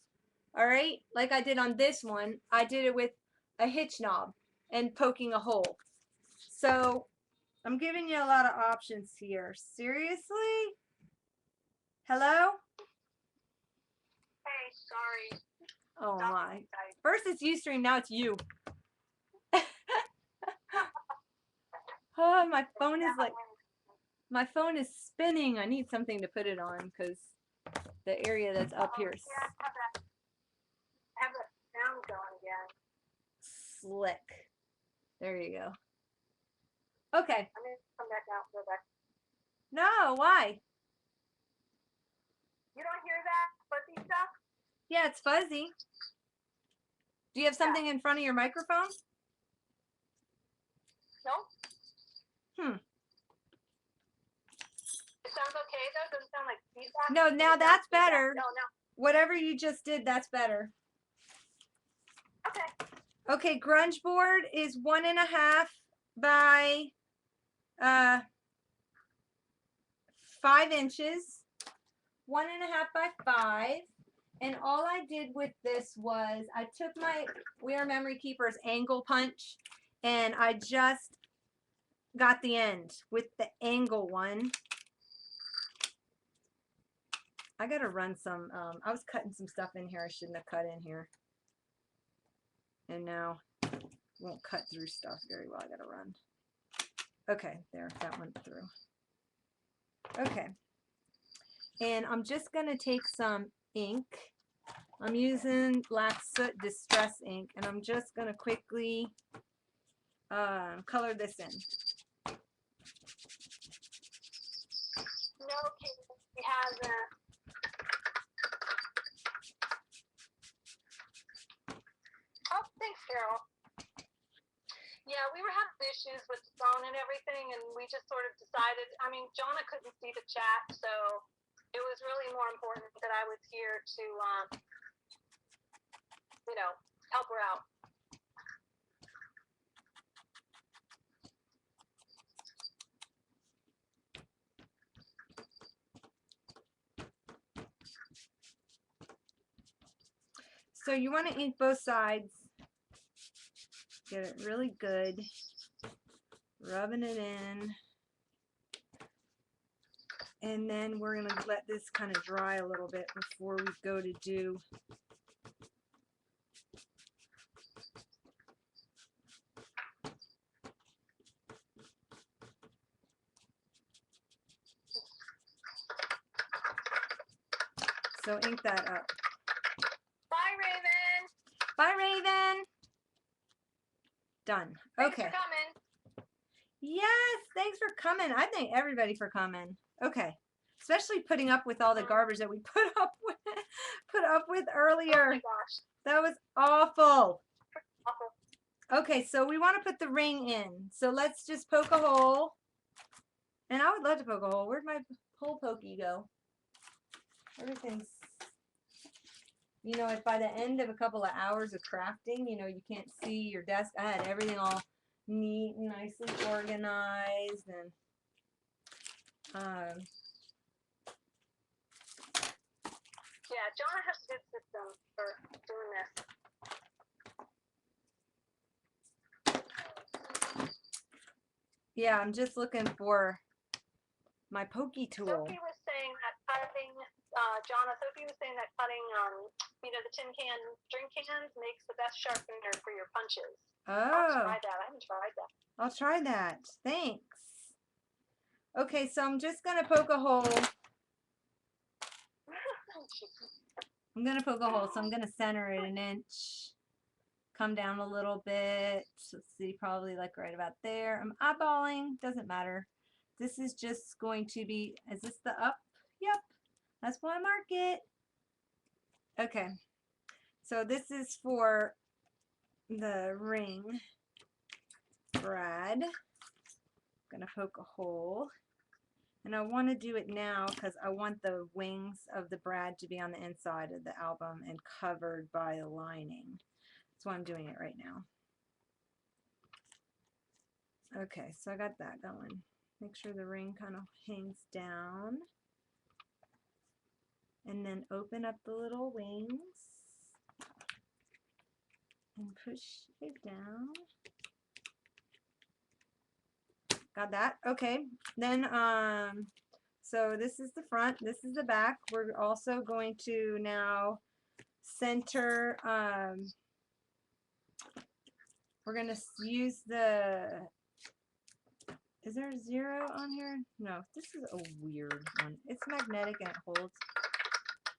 Speaker 1: all right? Like I did on this one. I did it with a hitch knob and poking a hole. So I'm giving you a lot of options here. Seriously? Hello?
Speaker 2: Hey, sorry.
Speaker 1: Oh my. First it's Ustream, now it's you. Oh, my phone is spinning. I need something to put it on because the area that's up here is
Speaker 2: have that sound going again.
Speaker 1: Slick. There you go. Okay.
Speaker 2: I'm going to come back out and go back
Speaker 1: No, why?
Speaker 2: You don't hear that fuzzy stuff?
Speaker 1: Yeah, it's fuzzy. Do you have something in front of your microphone?
Speaker 2: No?
Speaker 1: Hmm.
Speaker 2: It sounds okay though? Doesn't sound like feedback?
Speaker 1: No, now that's better.
Speaker 2: No, no.
Speaker 1: Whatever you just did, that's better.
Speaker 2: Okay.
Speaker 1: Okay, grunge board is 1.5 by 5 inches. 1.5 by 5. And all I did with this was I took my We Are Memory Keepers angle punch and I just got the end with the angle one. I gotta run some, I was cutting some stuff in here I shouldn't have cut in here. And now it won't cut through stuff very well. I gotta run. Okay, there, that went through. Okay. And I'm just gonna take some ink. I'm using Black Soot Distress ink, and I'm just gonna quickly color this in.
Speaker 2: No, he hasn't. Oh, thanks, Carol. Yeah, we were having issues with the phone and everything, and we just sort of decided, I mean, Jonna couldn't see the chat, so it was really more important that I was here to, you know, help her out.
Speaker 1: So you want to ink both sides. Get it really good. Rubbing it in. And then we're going to let this kind of dry a little bit before we go to do so ink that up.
Speaker 2: Bye, Raven.
Speaker 1: Bye, Raven. Done.
Speaker 2: Thanks
Speaker 1: Okay.
Speaker 2: for coming.
Speaker 1: Yes, thanks for coming. I thank everybody for coming. Okay. Especially putting up with all the garbage that we put up with earlier.
Speaker 2: Oh my gosh.
Speaker 1: That was awful.
Speaker 2: Awful.
Speaker 1: Okay, so we want to put the ring in. So let's just poke a hole. And I would love to poke a hole. Where'd my hole pokey go? Everything's, you know, if by the end of a couple of hours of crafting, you know, you can't see your desk. I had everything all neat and nicely organized, and
Speaker 2: yeah, Jonna has a good system for doing this.
Speaker 1: yeah, I'm just looking for my pokey tool.
Speaker 2: Sophie was saying that cutting, Sophie was saying that cutting, you know, the tin can drink cans makes the best sharpener for your punches.
Speaker 1: Oh.
Speaker 2: I'll try that. I haven't tried that.
Speaker 1: I'll try that. Thanks. Okay, so I'm just going to poke a hole. I'm going to poke a hole, so I'm going to center it 1 inch. Come down a little bit. Let's see, probably like right about there. I'm eyeballing. Doesn't matter. This is just going to be, is this the up? Yep. That's why I mark it. Okay. So this is for the ring. Brad. I'm going to poke a hole. And I want to do it now because I want the wings of the Brad to be on the inside of the album and covered by the lining. That's why I'm doing it right now. Okay, so I got that going. Make sure the ring kind of hangs down. And then open up the little wings. And push it down. Got that? Okay. Then, so this is the front, this is the back. We're also going to now center, we're going to use the, is there a 0 on here? No, this is a weird one. It's magnetic and it holds.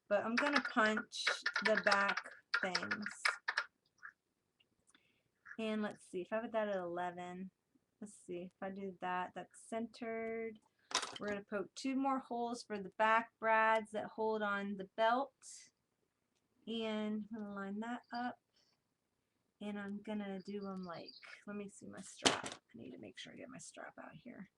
Speaker 1: But I'm going to punch the back things. And let's see, if I put that at 11, let's see, if I do that, that's centered. We're going to poke 2 more holes for the back brads that hold on the belt. And I'm going to line that up. And I'm going to do them like, let me see my strap. I need to make sure I get my strap out here.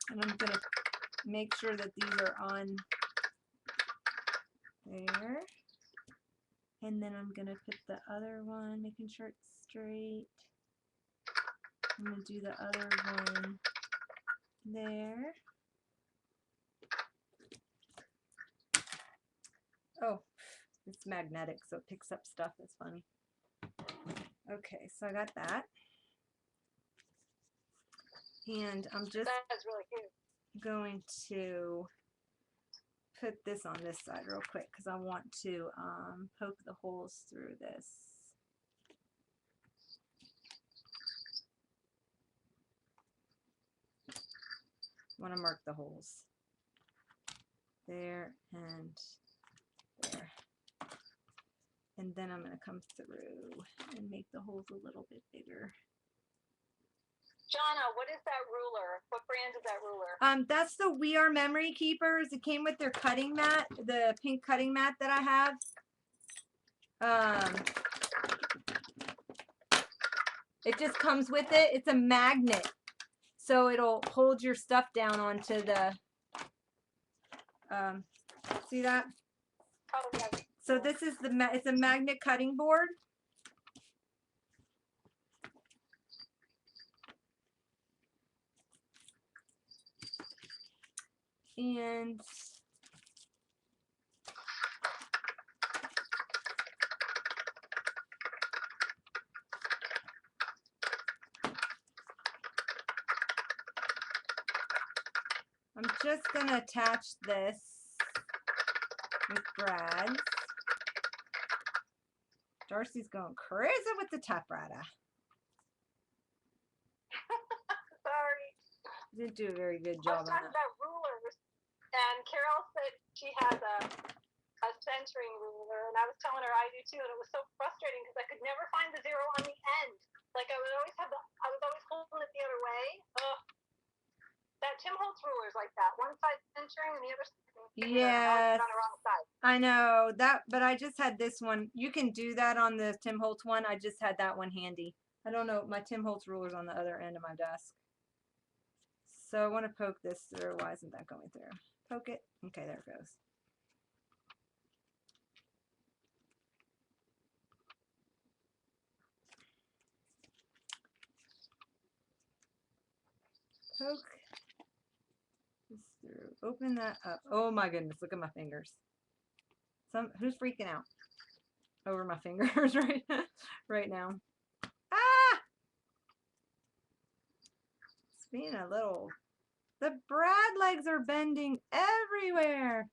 Speaker 1: And I'm going to make sure that these are on there. And then I'm going to put the other one, making sure it's straight. I'm going to do the other one there. Oh, it's magnetic, so it picks up stuff. That's funny. Okay, so I got that. And I'm just
Speaker 2: really
Speaker 1: going to put this on this side real quick because I want to poke the holes through this. I want to mark the holes there and there. And then I'm going to come through and make the holes a little bit bigger.
Speaker 2: Jonna, what is that ruler? What brand is that ruler?
Speaker 1: That's the We Are Memory Keepers. It came with their cutting mat, the pink cutting mat that I have. It just comes with it. It's a magnet, so it'll hold your stuff down onto the. See that?
Speaker 2: Oh, yeah.
Speaker 1: So this is it's a magnet cutting board. And I'm just going to attach this with brads. Darcy's going crazy with the typewriter.
Speaker 2: Sorry.
Speaker 1: Didn't do a very good job on
Speaker 2: I was talking about rulers, and Carol said she has a centering ruler, and I was telling her I do too, and it was so frustrating because I could never find the zero on the end. Like I was always holding it the other way. Ugh. That Tim Holtz ruler is like that. One side centering and the other side
Speaker 1: yes,
Speaker 2: on the wrong side.
Speaker 1: I know that, but I just had this one. You can do that on the Tim Holtz one. I just had that one handy. I don't know, my Tim Holtz ruler's on the other end of my desk. So I want to poke this through. Why isn't that going through? Poke it. Okay, there it goes. Poke this through. Open that up. Oh my goodness, look at my fingers. Who's freaking out over my fingers right now? Ah! It's being a little. The brad legs are bending everywhere.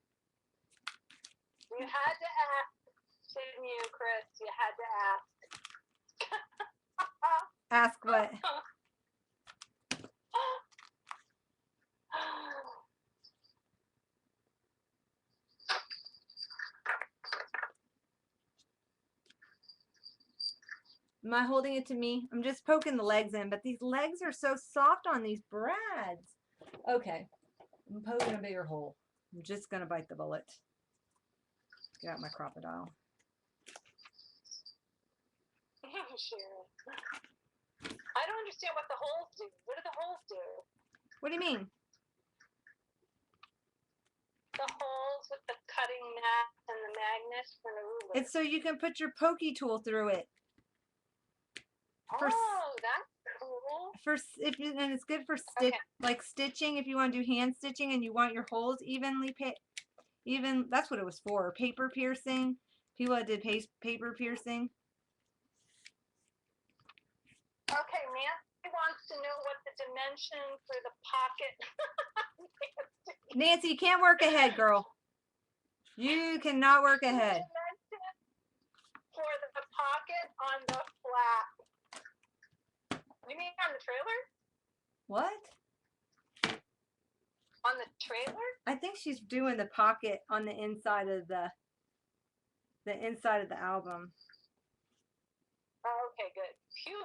Speaker 2: You had to ask, didn't you, Chris? You had to ask.
Speaker 1: Ask what? Am I holding it to me? I'm just poking the legs in, but these legs are so soft on these brads. Okay, I'm poking a bigger hole. I'm just going to bite the bullet. Get out my crocodile.
Speaker 2: I don't understand what the holes do. What do the holes do?
Speaker 1: What do you mean?
Speaker 2: The holes with the cutting mat and the magnets and the ruler.
Speaker 1: It's so you can put your pokey tool through it.
Speaker 2: Oh, that's cool.
Speaker 1: And it's good for like stitching. If you want to do hand stitching and you want your holes evenly that's what it was for. Paper piercing. People that did paper piercing.
Speaker 2: Okay, Nancy wants to know what the dimension for the pocket.
Speaker 1: Nancy, you can't work ahead, girl. You cannot work ahead.
Speaker 2: For the pocket on the flap. You mean on the trailer?
Speaker 1: What?
Speaker 2: On the trailer?
Speaker 1: I think she's doing the pocket on the inside of the inside of the album.
Speaker 2: Oh, okay, good. Phew.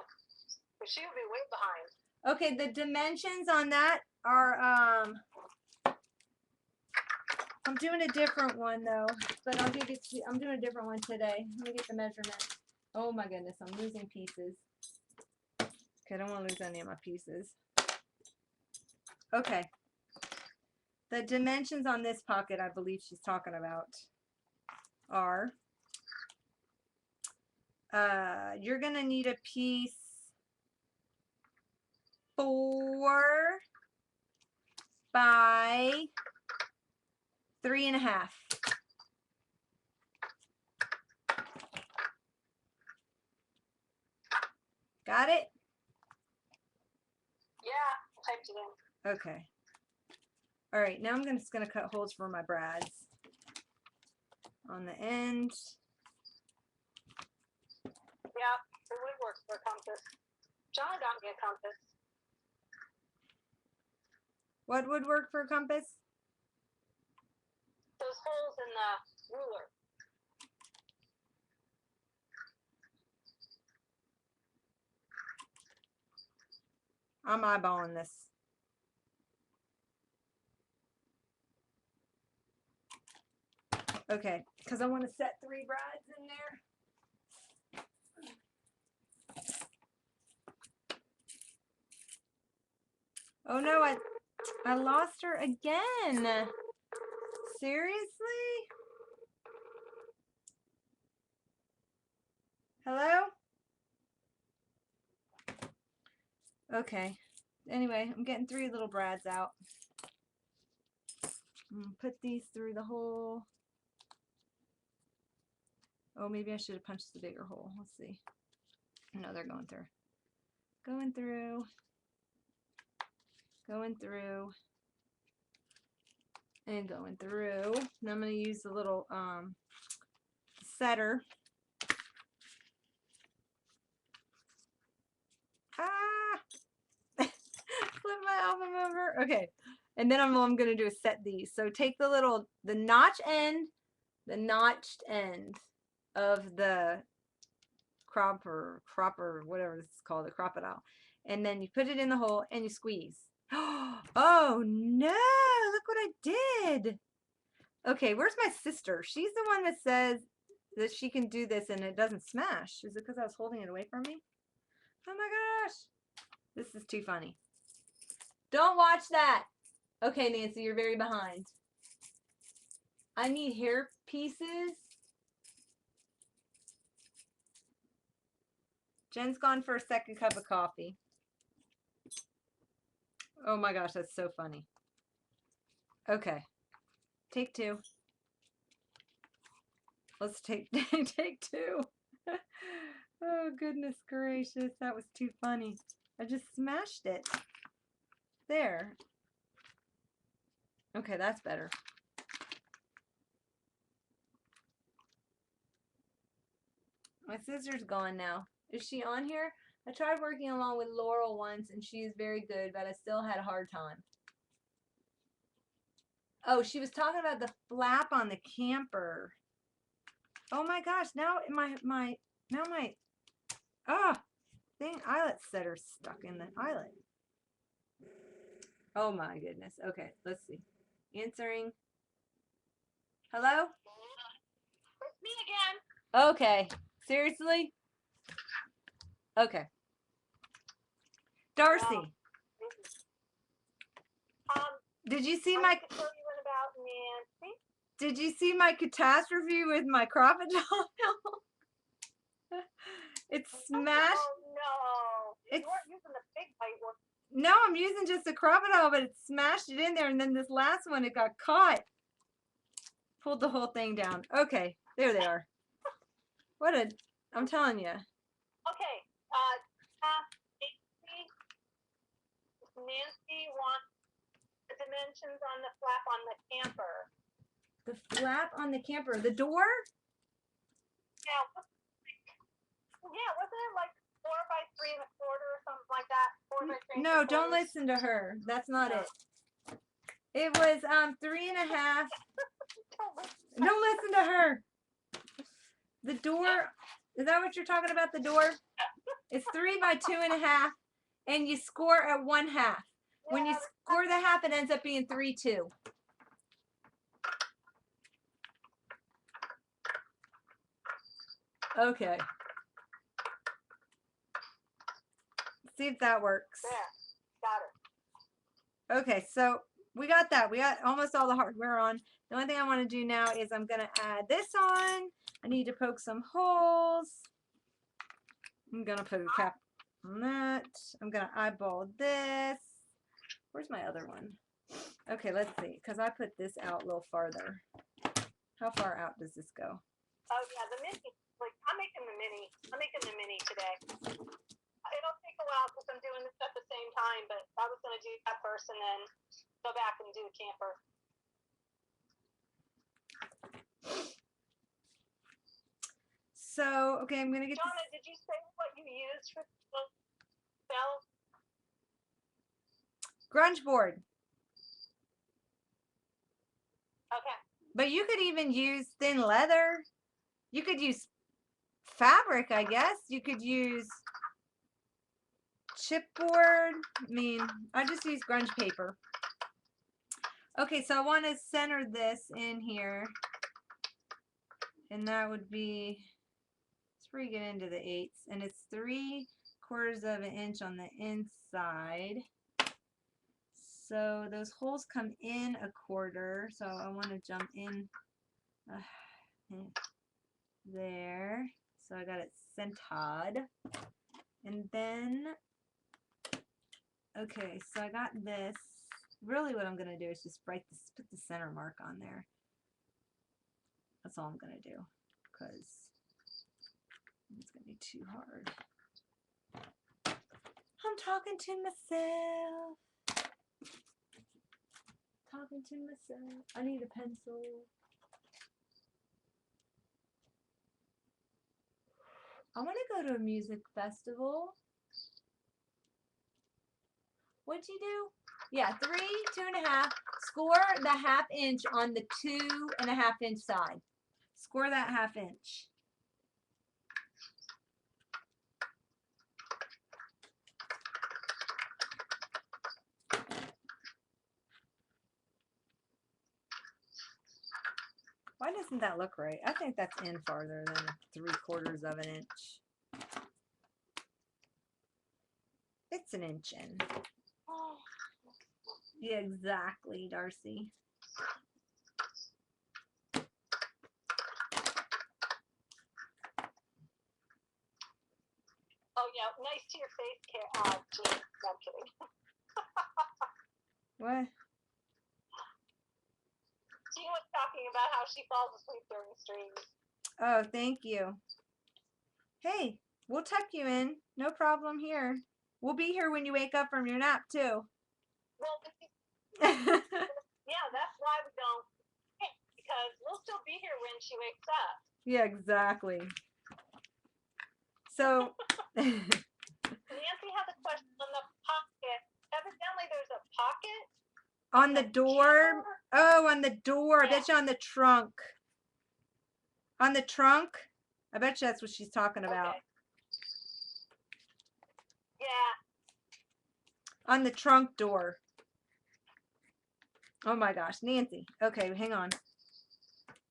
Speaker 2: But she would be way behind.
Speaker 1: Okay, the dimensions on that are I'm doing a different one though, but I'll give it to, I'm doing a different one today. Let me get the measurement. Oh my goodness, I'm losing pieces. Okay, I don't want to lose any of my pieces. Okay. The dimensions on this pocket I believe she's talking about are you're gonna need a piece 4 by 3.5. Got it?
Speaker 2: Yeah, I typed it in.
Speaker 1: Okay. All right, now I'm just gonna cut holes for my brads on the end.
Speaker 2: Yeah, it would work for a compass. John got me a compass.
Speaker 1: What would work for a compass?
Speaker 2: Those holes in the ruler.
Speaker 1: I'm eyeballing this. Okay, because I want to set 3 brads in there. Oh no, I lost her again. Seriously? Hello? Okay. Anyway, I'm getting 3 little brads out. I'm gonna put these through the hole. Oh, maybe I should have punched the bigger hole. Let's see. No, they're going through. Going through. Going through. And going through. Now I'm going to use the little setter. Ah! Flip my album over. Okay. And then all I'm going to do is set these. So take the notched end of the cropper, whatever this is called, the crocodile. And then you put it in the hole and you squeeze. Oh no, look what I did. Okay, where's my sister? She's the one that says that she can do this and it doesn't smash. Is it because I was holding it away from me? Oh my gosh. This is too funny. Don't watch that. Okay, Nancy, you're very behind. I need hair pieces. Jen's gone for a second cup of coffee. Oh my gosh, that's so funny. Okay. Take 2. Let's take take 2. Oh goodness gracious, that was too funny. I just smashed it. There. Okay, that's better. My sister's gone now. Is she on here? I tried working along with Laurel once and she is very good, but I still had a hard time. Oh, she was talking about the flap on the camper. Oh my gosh, now my thing eyelet setter's stuck in the eyelet. Oh my goodness. Okay, let's see. Answering. Hello?
Speaker 2: It's me again.
Speaker 1: Okay. Seriously? Okay. Darcy. Did you see my
Speaker 2: Tell you what about Nancy?
Speaker 1: Did you see my catastrophe with my crocodile? It's smashed.
Speaker 2: Oh no.
Speaker 1: It's,
Speaker 2: you weren't using the big white one.
Speaker 1: no, I'm using just a crocodile, but it smashed it in there, and then this last one, it got caught. Pulled the whole thing down. Okay, there they are. What a, I'm telling you.
Speaker 2: Okay, Nancy wants the dimensions on the flap on the camper.
Speaker 1: The flap on the camper. The door?
Speaker 2: Yeah, wasn't it like 4 by 3.25 or something like that? 4 by 3.
Speaker 1: No, don't listen to her. That's not it. It was 3.5. Don't listen to her. The door, is that what you're talking about, the door? It's 3 by 2.5, and you score at 1/2. When you score the half, it ends up being 3-2. Okay. See if that works.
Speaker 2: There, got it.
Speaker 1: Okay, so we got that. We got almost all the hardware on. The only thing I want to do now is I'm going to add this on. I need to poke some holes. I'm going to put a cap on that. I'm going to eyeball this. Where's my other one? Okay, let's see, because I put this out a little farther. How far out does this go?
Speaker 2: Oh, yeah, the mini. Like, I'm making the mini. I'm making the mini today. It'll take a while because I'm doing this at the same time, but I was going to do that first and then go back and do the camper.
Speaker 1: So, okay, I'm going to get
Speaker 2: Donna, did you say what you used for the bell?
Speaker 1: grunge board.
Speaker 2: Okay.
Speaker 1: But you could even use thin leather. You could use fabric, I guess. You could use chipboard. I mean, I just use grunge paper. Okay, so I want to center this in here. And that would be, it's where you get into the 8s. And it's 3/4 of an inch on the inside. So those holes come in 1/4. So I want to jump in there. So I got it centered. And then, okay, so I got this. Really what I'm going to do is just put the center mark on there. That's all I'm going to do, because it's going to be too hard. I'm talking to myself. Talking to myself. I need a pencil. I want to go to a music festival. What'd you do? Yeah, 3, 2.5. Score the 1/2 inch on the 2.5 inch side. Score that 1/2 inch. Why doesn't that look right? I think that's in farther than 3/4 of an inch. It's an inch in. Yeah, exactly, Darcy.
Speaker 2: Oh, yeah, nice to your face, Jean. No, I'm kidding.
Speaker 1: What?
Speaker 2: Jean was talking about how she falls asleep during streams.
Speaker 1: Oh, thank you. Hey, we'll tuck you in. No problem here. We'll be here when you wake up from your nap, too.
Speaker 2: Well, yeah, that's why we don't, because we'll still be here when she wakes up.
Speaker 1: Yeah, exactly. So,
Speaker 2: Nancy has a question on the pocket. Evidently, there's a pocket
Speaker 1: on the door. Oh, on the door. I bet you on the trunk. On the trunk? I bet you that's what she's talking about.
Speaker 2: Okay. Yeah.
Speaker 1: On the trunk door. Oh my gosh, Nancy. Okay, hang on.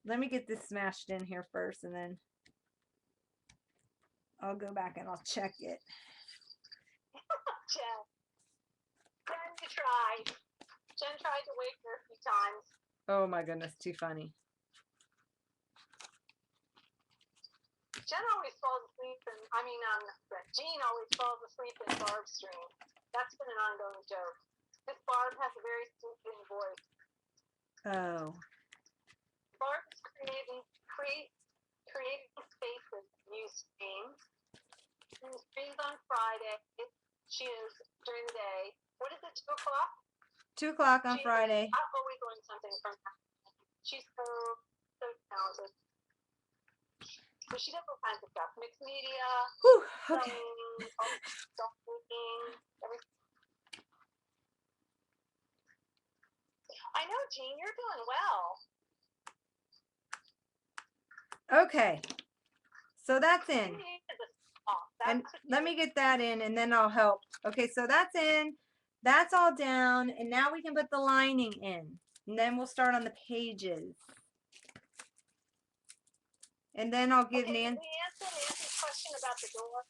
Speaker 1: Let me get this smashed in here first, and then I'll go back and I'll check it.
Speaker 2: Jen, you tried. Jen tried to wake her a few times.
Speaker 1: Oh my goodness, too funny.
Speaker 2: Jen always falls asleep, and Jean always falls asleep in Barb's stream. That's been an ongoing joke. This Barb has a very soothing voice.
Speaker 1: Oh.
Speaker 2: Barb is creating spaces new streams. She streams on Friday. She is during the day. What is it, 2 o'clock?
Speaker 1: 2 o'clock on Friday.
Speaker 2: I always learn something from her. She's so talented. So she does all kinds of stuff. Mixed media,
Speaker 1: Okay.
Speaker 2: self-making, everything. I know, Jean, you're doing well.
Speaker 1: Okay. So that's
Speaker 2: You
Speaker 1: in.
Speaker 2: needed the salt.
Speaker 1: And
Speaker 2: That's what
Speaker 1: let
Speaker 2: you
Speaker 1: me get that in and then I'll help. Okay, so that's in. That's all down. And now we can put the lining in. And then we'll start on the pages. And then I'll give
Speaker 2: okay,
Speaker 1: Nan.
Speaker 2: did we answer Nancy's question about the door?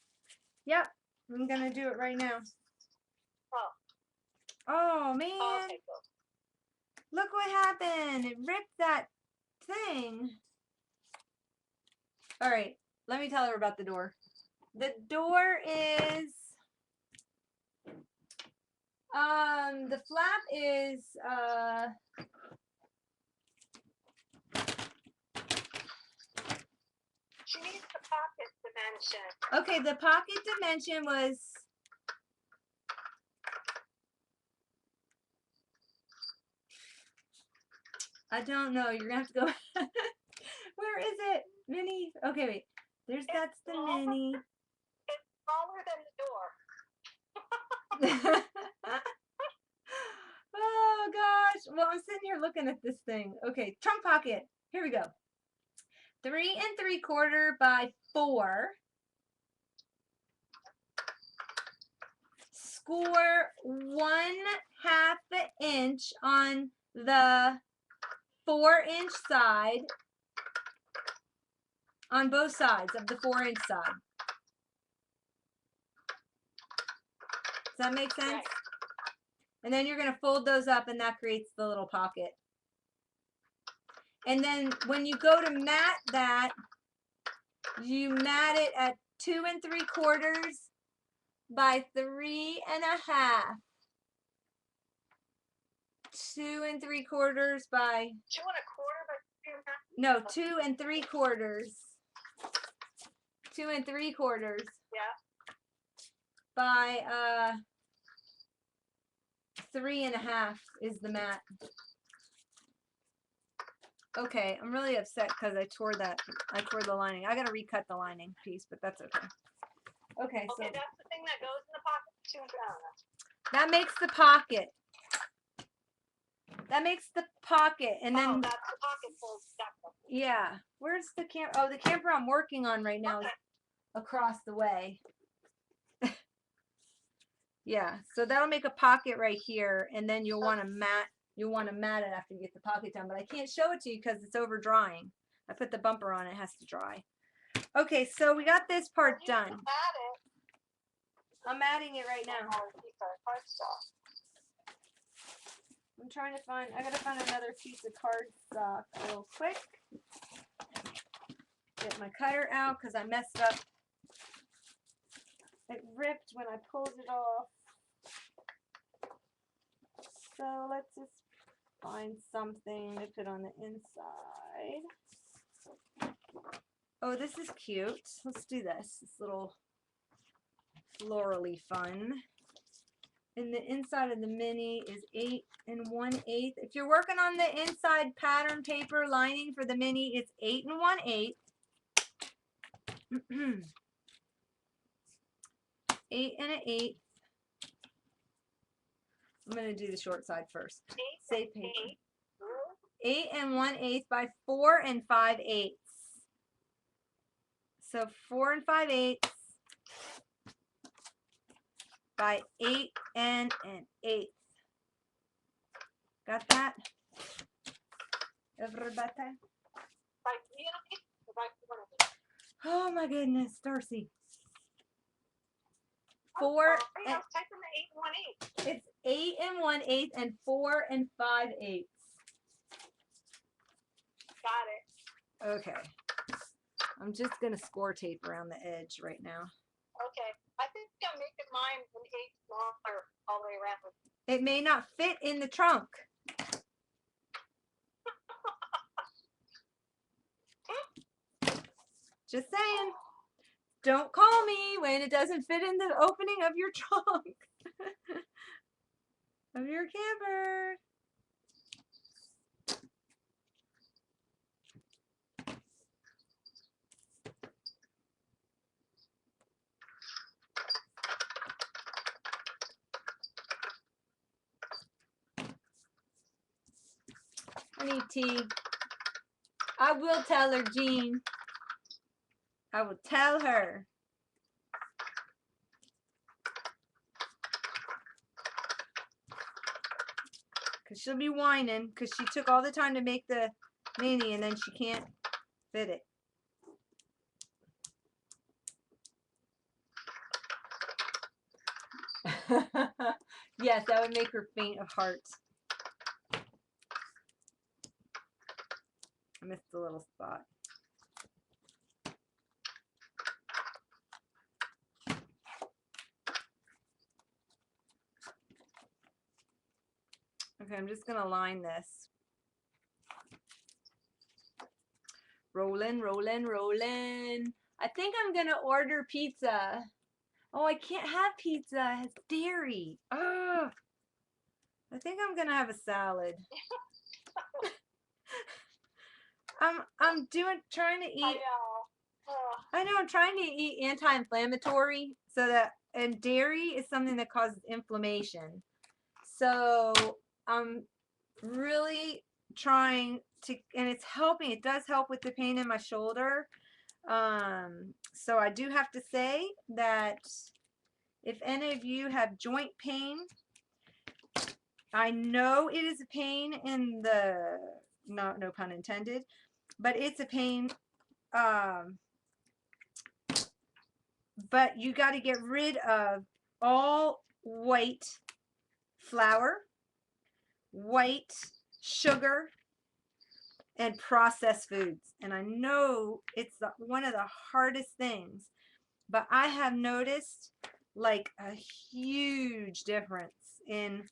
Speaker 1: Yep. I'm going to do it right now.
Speaker 2: Oh,
Speaker 1: Oh, man.
Speaker 2: okay, cool.
Speaker 1: Look what happened. It ripped that thing. All right. Let me tell her about the door. The door is, the flap is,
Speaker 2: She needs the pocket dimension.
Speaker 1: okay, the pocket dimension was, I don't know. You're going to have to go. Where is it? Mini. Okay, wait. That's the mini.
Speaker 2: It's smaller than the door.
Speaker 1: Oh gosh. Well, I'm sitting here looking at this thing. Okay, trunk pocket. Here we go. 3 3/4 by 4. Score 1/2 inch on the 4-inch side, on both sides of the 4-inch side. Does that make sense?
Speaker 2: Right.
Speaker 1: And then you're going to fold those up and that creates the little pocket. And then when you go to mat that, you mat it at 2 3/4 by 3 1/2. 2 3/4 by
Speaker 2: 2 1/4 by 3 1/2.
Speaker 1: no 2 3/4. 2 3/4
Speaker 2: Yeah.
Speaker 1: by 3 1/2 is the mat. Okay, I'm really upset because I tore the lining. I gotta recut the lining piece, but that's okay. Okay, so
Speaker 2: Okay, that's the thing that goes in the pocket. 2 1/2.
Speaker 1: that makes the pocket. That makes the pocket, and then
Speaker 2: that's the pocket fold.
Speaker 1: yeah. Where's the camera? Oh, the camera I'm working on right now is across the way. Yeah, so that'll make a pocket right here, and then you'll want to mat. You'll want to mat it after you get the pocket done, but I can't show it to you because it's over drying. I put the bumper on; it has to dry. Okay, so we got this part done. I'm matting it right now. I'm trying to find, I gotta find another piece of cardstock real quick. Get my cutter out because I messed up. It ripped when I pulled it off. So let's just find something to put on the inside. Oh, this is cute. Let's do this. This little florally fun. And the inside of the mini is 8 1/8. If you're working on the inside pattern paper lining for the mini, it's 8 1/8. 8 1/8. I'm going to do the short side first. Save paper. 8 1/8 by 4 5/8. So 4 5/8 by 8 1/8. Got that? Everybody? Oh my goodness, Darcy. 4 and it's 8 1/8 and 4 5/8.
Speaker 2: Got it.
Speaker 1: Okay. I'm just gonna score tape around the edge right now.
Speaker 2: Okay. I think I'm making mine an 8 smaller all the way around.
Speaker 1: It may not fit in the trunk. Just saying. Don't call me when it doesn't fit in the opening of your trunk of your camper. me, T. I will tell her, Jean. I will tell her. Because she'll be whining because she took all the time to make the mini and then she can't fit it. Yes, that would make her faint of heart. I missed the little spot. Okay, I'm just gonna line this. Rolling, rolling, rolling. I think I'm gonna order pizza. Oh, I can't have pizza. It has dairy. Ugh. I think I'm gonna have a salad. I'm trying to eat. I know I'm trying to eat anti-inflammatory so that, and dairy is something that causes inflammation. So I'm really trying to, and it's helping. It does help with the pain in my shoulder. So I do have to say that if any of you have joint pain, I know it is a pain in the, no pun intended, but it's a pain. But you got to get rid of all white flour, white sugar, and processed foods. And I know it's one of the hardest things, but I have noticed like a huge difference in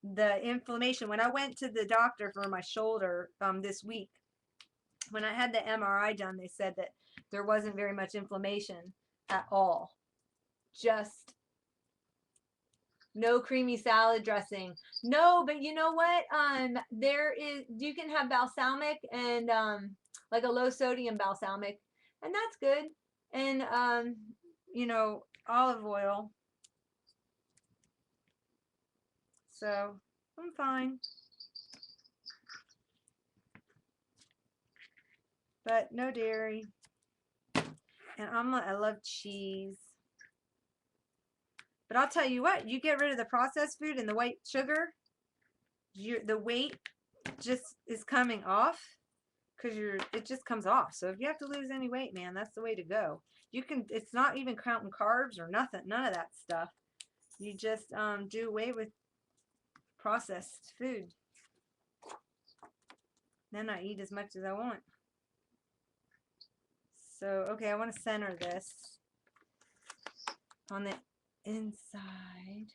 Speaker 1: the inflammation. When I went to the doctor for my shoulder this week, when I had the MRI done, they said that there wasn't very much inflammation at all. Just no creamy salad dressing. No, but you know what? There is, you can have balsamic and like a low sodium balsamic, and that's good. And you know, olive oil. So I'm fine. But no dairy. And I love cheese. But I'll tell you what, you get rid of the processed food and the white sugar, the weight just is coming off, because it just comes off. So if you have to lose any weight, man, that's the way to go. You can, it's not even counting carbs or nothing, none of that stuff. You just do away with processed food. Then I eat as much as I want. So, okay, I want to center this on the inside.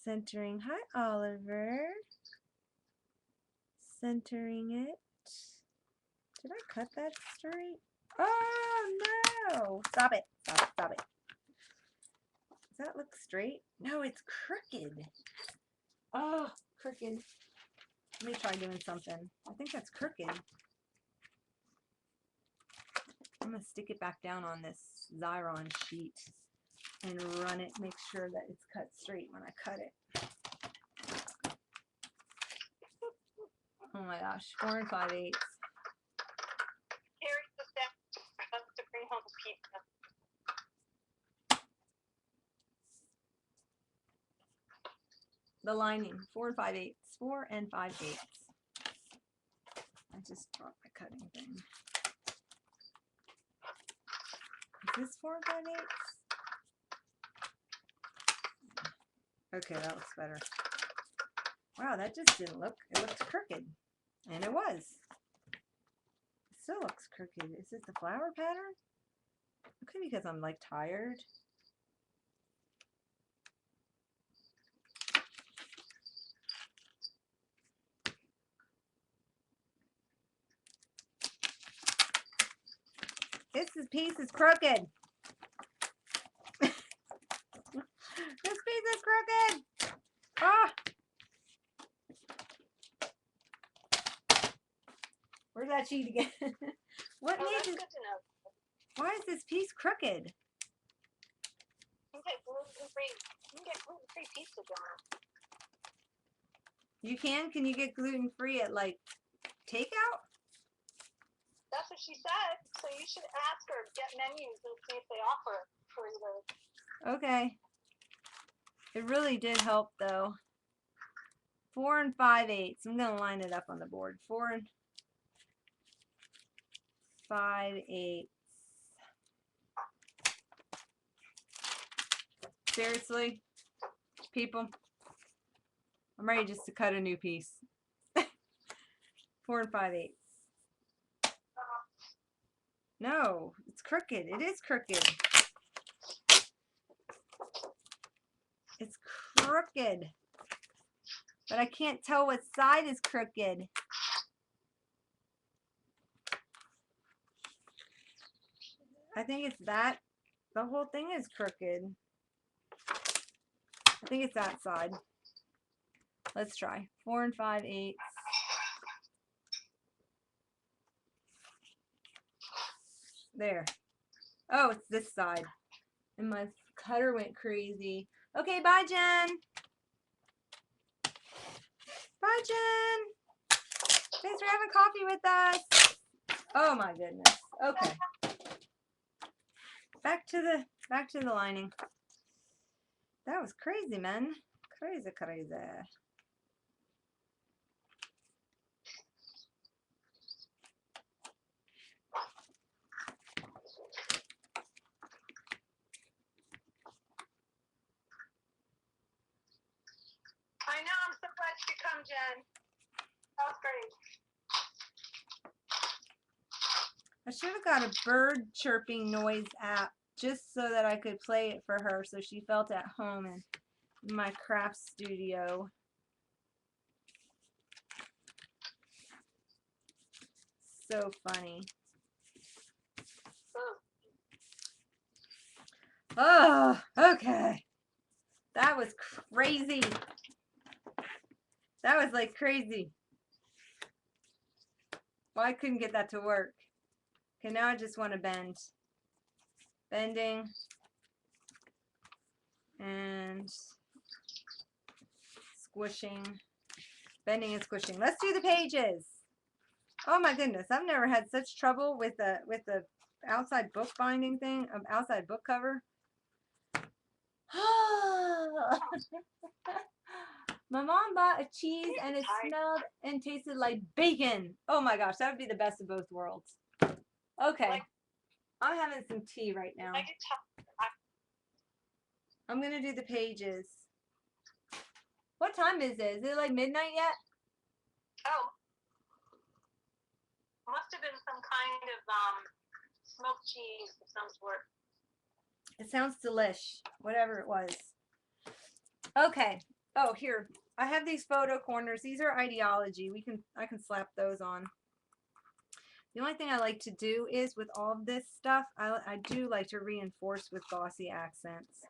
Speaker 1: Centering. Hi, Oliver. Centering it. Did I cut that straight? Oh, no. Stop it. Stop it. Stop it. Does that look straight? No, it's crooked. Oh, crooked. Let me try doing something. I think that's crooked. I'm going to stick it back down on this Xyron sheet and run it, make sure that it's cut straight when I cut it. Oh my gosh, 4 5/8.
Speaker 2: Carrie just asked to bring home pizza.
Speaker 1: The lining, 4 5/8. 4 5/8. I just dropped my cutting thing. Is this 4 5/8? Okay, that looks better. Wow, that just didn't look, it looked crooked. And it was. It still looks crooked. Is this the flower pattern? Okay, because I'm like tired. This piece is crooked. This piece is crooked. Ah! Where's that sheet again? What made it? Why is this piece crooked?
Speaker 2: You can get gluten-free pizza, John.
Speaker 1: You can? Can you get gluten-free at, like, takeout?
Speaker 2: That's what she said. So you should ask her, get menus, and see if they offer for either.
Speaker 1: Okay. It really did help, though. 4 5/8. I'm going to line it up on the board. 4 5/8. Seriously? People? I'm ready just to cut a new piece. 4 5/8. No, it's crooked. It is crooked. It's crooked. But I can't tell what side is crooked. I think it's that. The whole thing is crooked. I think it's that side. Let's try. 4 5/8. There. Oh, it's this side. And my cutter went crazy. Okay, bye, Jen. Bye, Jen. Thanks for having coffee with us. Oh my goodness. Okay. Back to the lining. That was crazy, man. Crazy, crazy.
Speaker 2: I know, I'm so glad you could come, Jen. That was great.
Speaker 1: I should have got a bird chirping noise app just so that I could play it for her so she felt at home in my craft studio. So funny. Oh, okay. That was crazy. That was like crazy. Well, I couldn't get that to work. Okay, now I just want to bend. Bending. And squishing. Bending and squishing. Let's do the pages. Oh my goodness, I've never had such trouble with the outside book binding thing, outside book cover. My mom bought a cheese and it smelled and tasted like bacon. Oh my gosh, that would be the best of both worlds. Okay, I'm having some tea right now. I'm going to do the pages. What time is it? Is it like midnight yet?
Speaker 2: Oh. Must have been some kind of smoked cheese of some sort.
Speaker 1: It sounds delish, whatever it was. Okay. Oh, here. I have these photo corners. These are ideology. I can slap those on. The only thing I like to do is with all of this stuff, I do like to reinforce with glossy accents.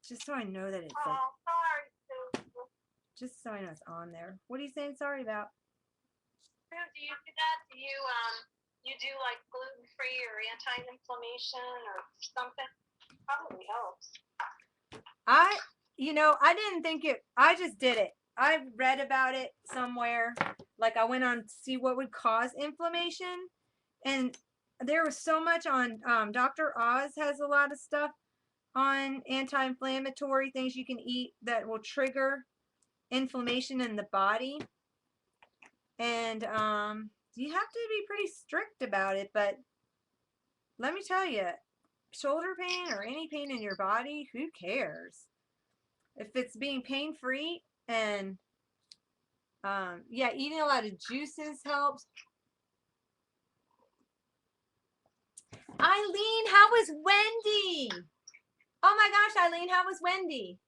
Speaker 1: Just so I know that it's like,
Speaker 2: sorry.
Speaker 1: just so I know it's on there. What are you saying sorry about?
Speaker 2: Do you do that? Do you do like gluten-free or anti-inflammation or something? Probably helps.
Speaker 1: I didn't think it, I just did it. I read about it somewhere. Like I went on to see what would cause inflammation. And there was so much on, Dr. Oz has a lot of stuff on anti-inflammatory things you can eat that will trigger inflammation in the body. And you have to be pretty strict about it, but let me tell you, shoulder pain or any pain in your body, who cares? If it's being pain-free and yeah, eating a lot of juices helps. Eileen, how was Wendy? Oh my gosh, Eileen, how was Wendy?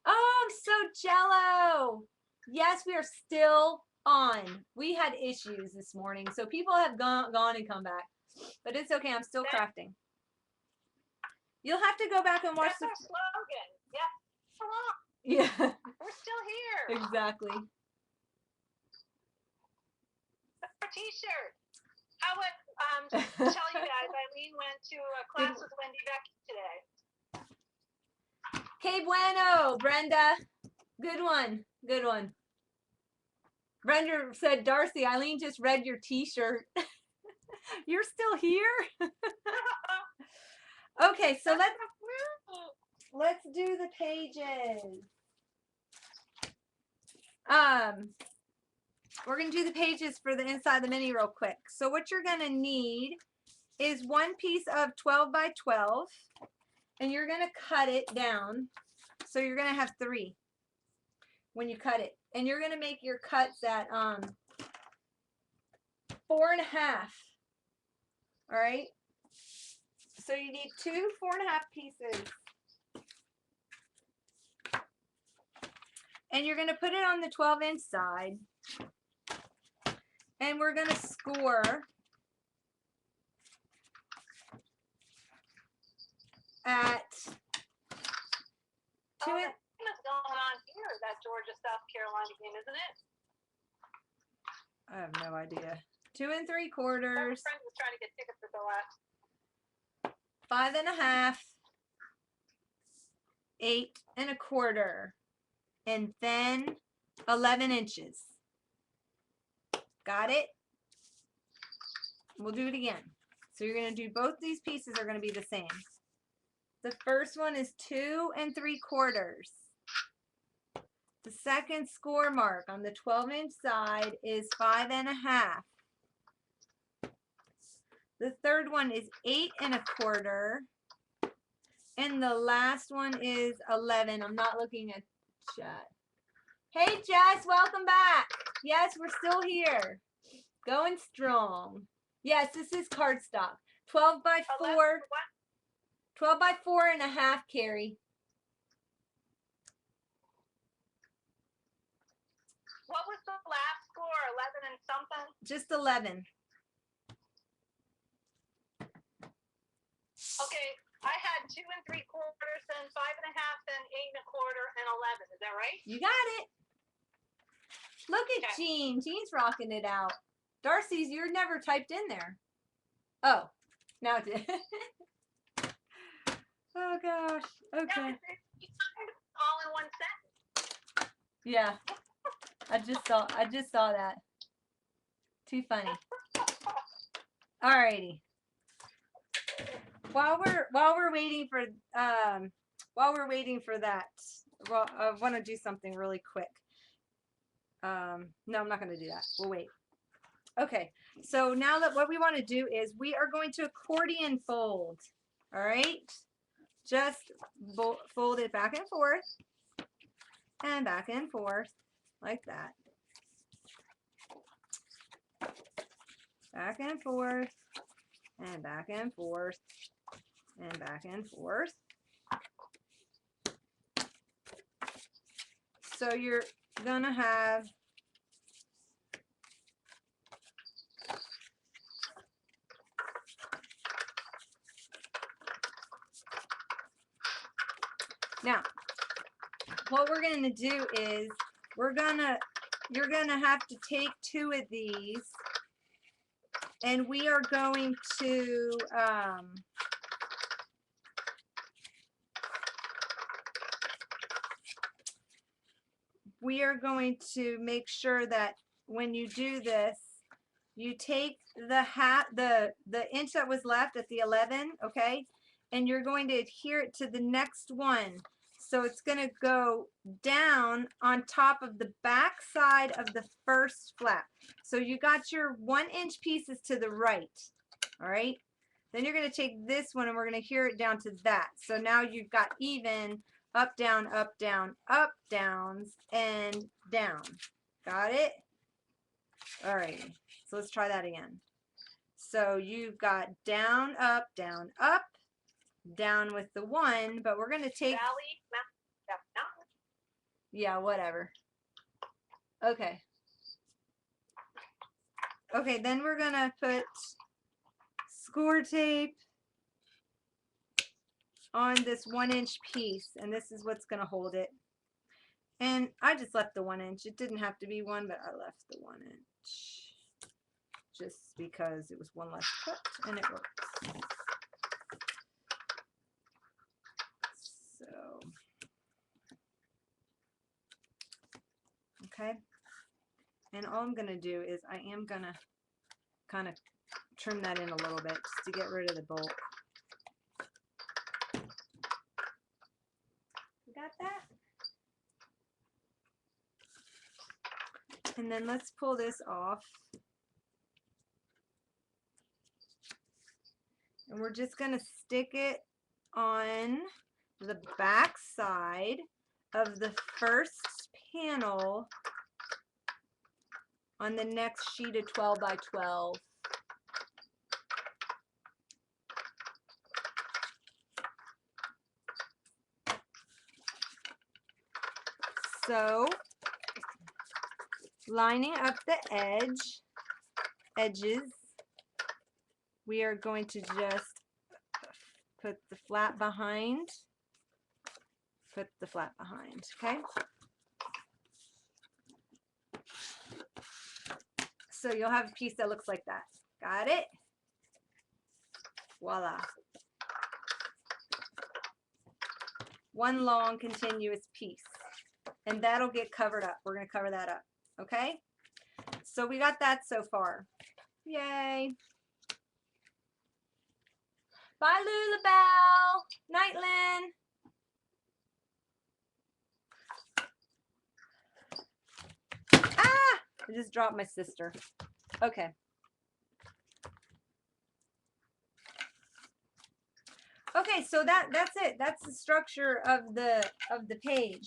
Speaker 1: Oh, I'm so jello. Yes, we are still on. We had issues this morning, so people have gone and come back. But it's okay, I'm still crafting. You'll have to go back and watch
Speaker 2: That's our slogan. Yeah. Hello.
Speaker 1: Yeah.
Speaker 2: We're still here.
Speaker 1: Exactly.
Speaker 2: That's our t-shirt. How would just tell you guys, Eileen went to a class with Wendy Becky today.
Speaker 1: Que bueno, Brenda. Good one. Good one. Brenda said, Darcy, Eileen just read your t-shirt. You're still here? Okay, so let's do the pages. We're going to do the pages for the inside of the mini real quick. So what you're going to need is one piece of 12 by 12, and you're going to cut it down. So you're going to have 3 when you cut it. And you're going to make your cuts at 4.5. All right? So you need 2 4.5 pieces. And you're going to put it on the 12-inch side. And we're going to score at 2
Speaker 2: What's going on here? That Georgia, South Carolina game, isn't it?
Speaker 1: I have no idea. 2 3/4.
Speaker 2: My friend was trying to get tickets for the last.
Speaker 1: 5.5. 8 1/4. And then 11 inches. Got it? We'll do it again. So you're going to do both these pieces are going to be the same. The first one is 2 3/4. The second score mark on the 12-inch side is 5.5. The third one is 8 1/4. And the last one is 11. I'm not looking at chat. Hey Jess, welcome back. Yes, we're still here. Going strong. Yes, this is cardstock. 12 by 4. 12 by 4.5, Carrie.
Speaker 2: What was the last score? 11 and something?
Speaker 1: Just 11.
Speaker 2: Okay, I had 2 3/4, then 5.5, then 8 1/4, and 11. Is that right?
Speaker 1: You got it. Look at Jean. Jean's rocking it out. Darcy's, you're never typed in there. Oh, now it did. Oh gosh. Okay.
Speaker 2: All in one sentence.
Speaker 1: Yeah. I just saw that. Too funny. Alrighty. While we're waiting for that, well, I want to do something really quick. No, I'm not going to do that. We'll wait. Okay. So now that what we want to do is we are going to accordion fold. All right. Just fold it back and forth like that. Back and forth and back and forth and back and forth. So you're gonna have now what we're gonna do is you're gonna have to take 2 of these and we are going to make sure that when you do this, you take the inch that was left at the 11, okay, and you're going to adhere it to the next one. So it's going to go down on top of the back side of the first flap. So you got your 1-inch pieces to the right, all right? Then you're going to take this one and we're going to adhere it down to that. So now you've got even up, down, up, downs, and down. Got it? All right. So let's try that again. So you've got down, up, down with the 1, but we're going to take... Yeah, whatever. Okay. Okay, then we're going to put score tape on this 1-inch piece, and this is what's going to hold it. And I just left the 1 inch. It didn't have to be 1, but I left the 1 inch just because it was 1 less cut and it works. So And all I'm going to do is I am going to kind of trim that in a little bit just to get rid of the bulk. You got that? And then let's pull this off. And we're just going to stick it on the back side of the first panel on the next sheet of 12 by 12. So, lining up the edges, we are going to just put the flap behind, okay? So you'll have a piece that looks like that. Got it? Voila. One long continuous piece. And that'll get covered up. We're going to cover that up. Okay? So we got that so far. Yay. Bye, Lulabelle. Night, Lynn. Ah! I just dropped my sister. Okay. Okay, so that's it. That's the structure of the page.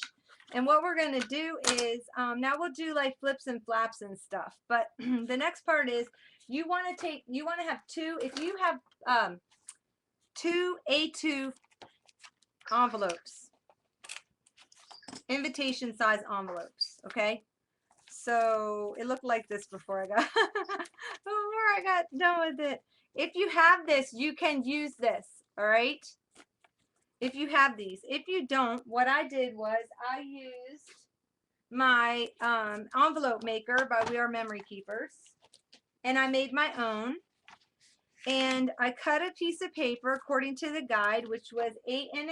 Speaker 1: And what we're going to do is, now we'll do like flips and flaps and stuff. But the next part is you want to have two, if you have two A2 envelopes, invitation size envelopes, okay? So it looked like this before I got done with it. If you have this, you can use this, all right? If you have these. If you don't, what I did was I used my envelope maker by We Are Memory Keepers, and I made my own. And I cut a piece of paper according to the guide, which was 8 and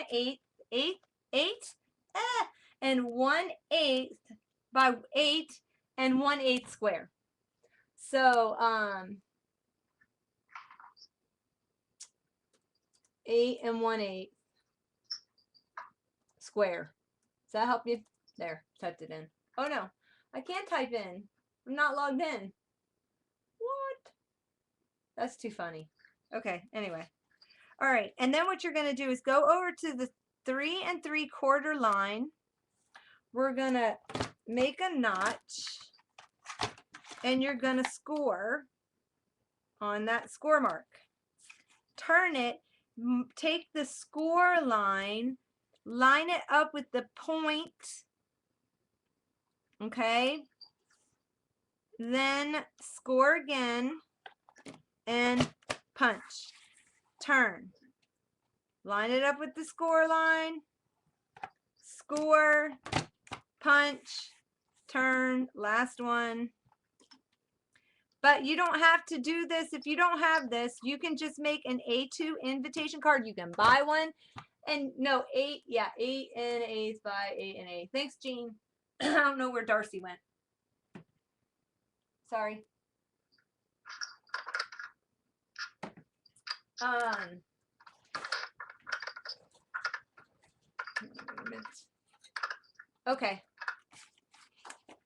Speaker 1: 1/8 by 8 and 1/8 square. So 8 and 1/8 square. Does that help you? There, typed it in. Oh no, I can't type in. I'm not logged in. What? That's too funny. Okay, anyway. All right, and then what you're going to do is go over to the 3 3/4 line. We're going to make a notch, and you're going to score on that score mark. Turn it, take the score line, line it up with the point, okay? Then score again and punch. Turn. Line it up with the score line, score, punch, turn, last one. But you don't have to do this. If you don't have this, you can just make an A2 invitation card. You can buy one. And no, 8 and 8 by 8 and 8. Thanks, Jean. I don't know where Darcy went. Sorry. Okay.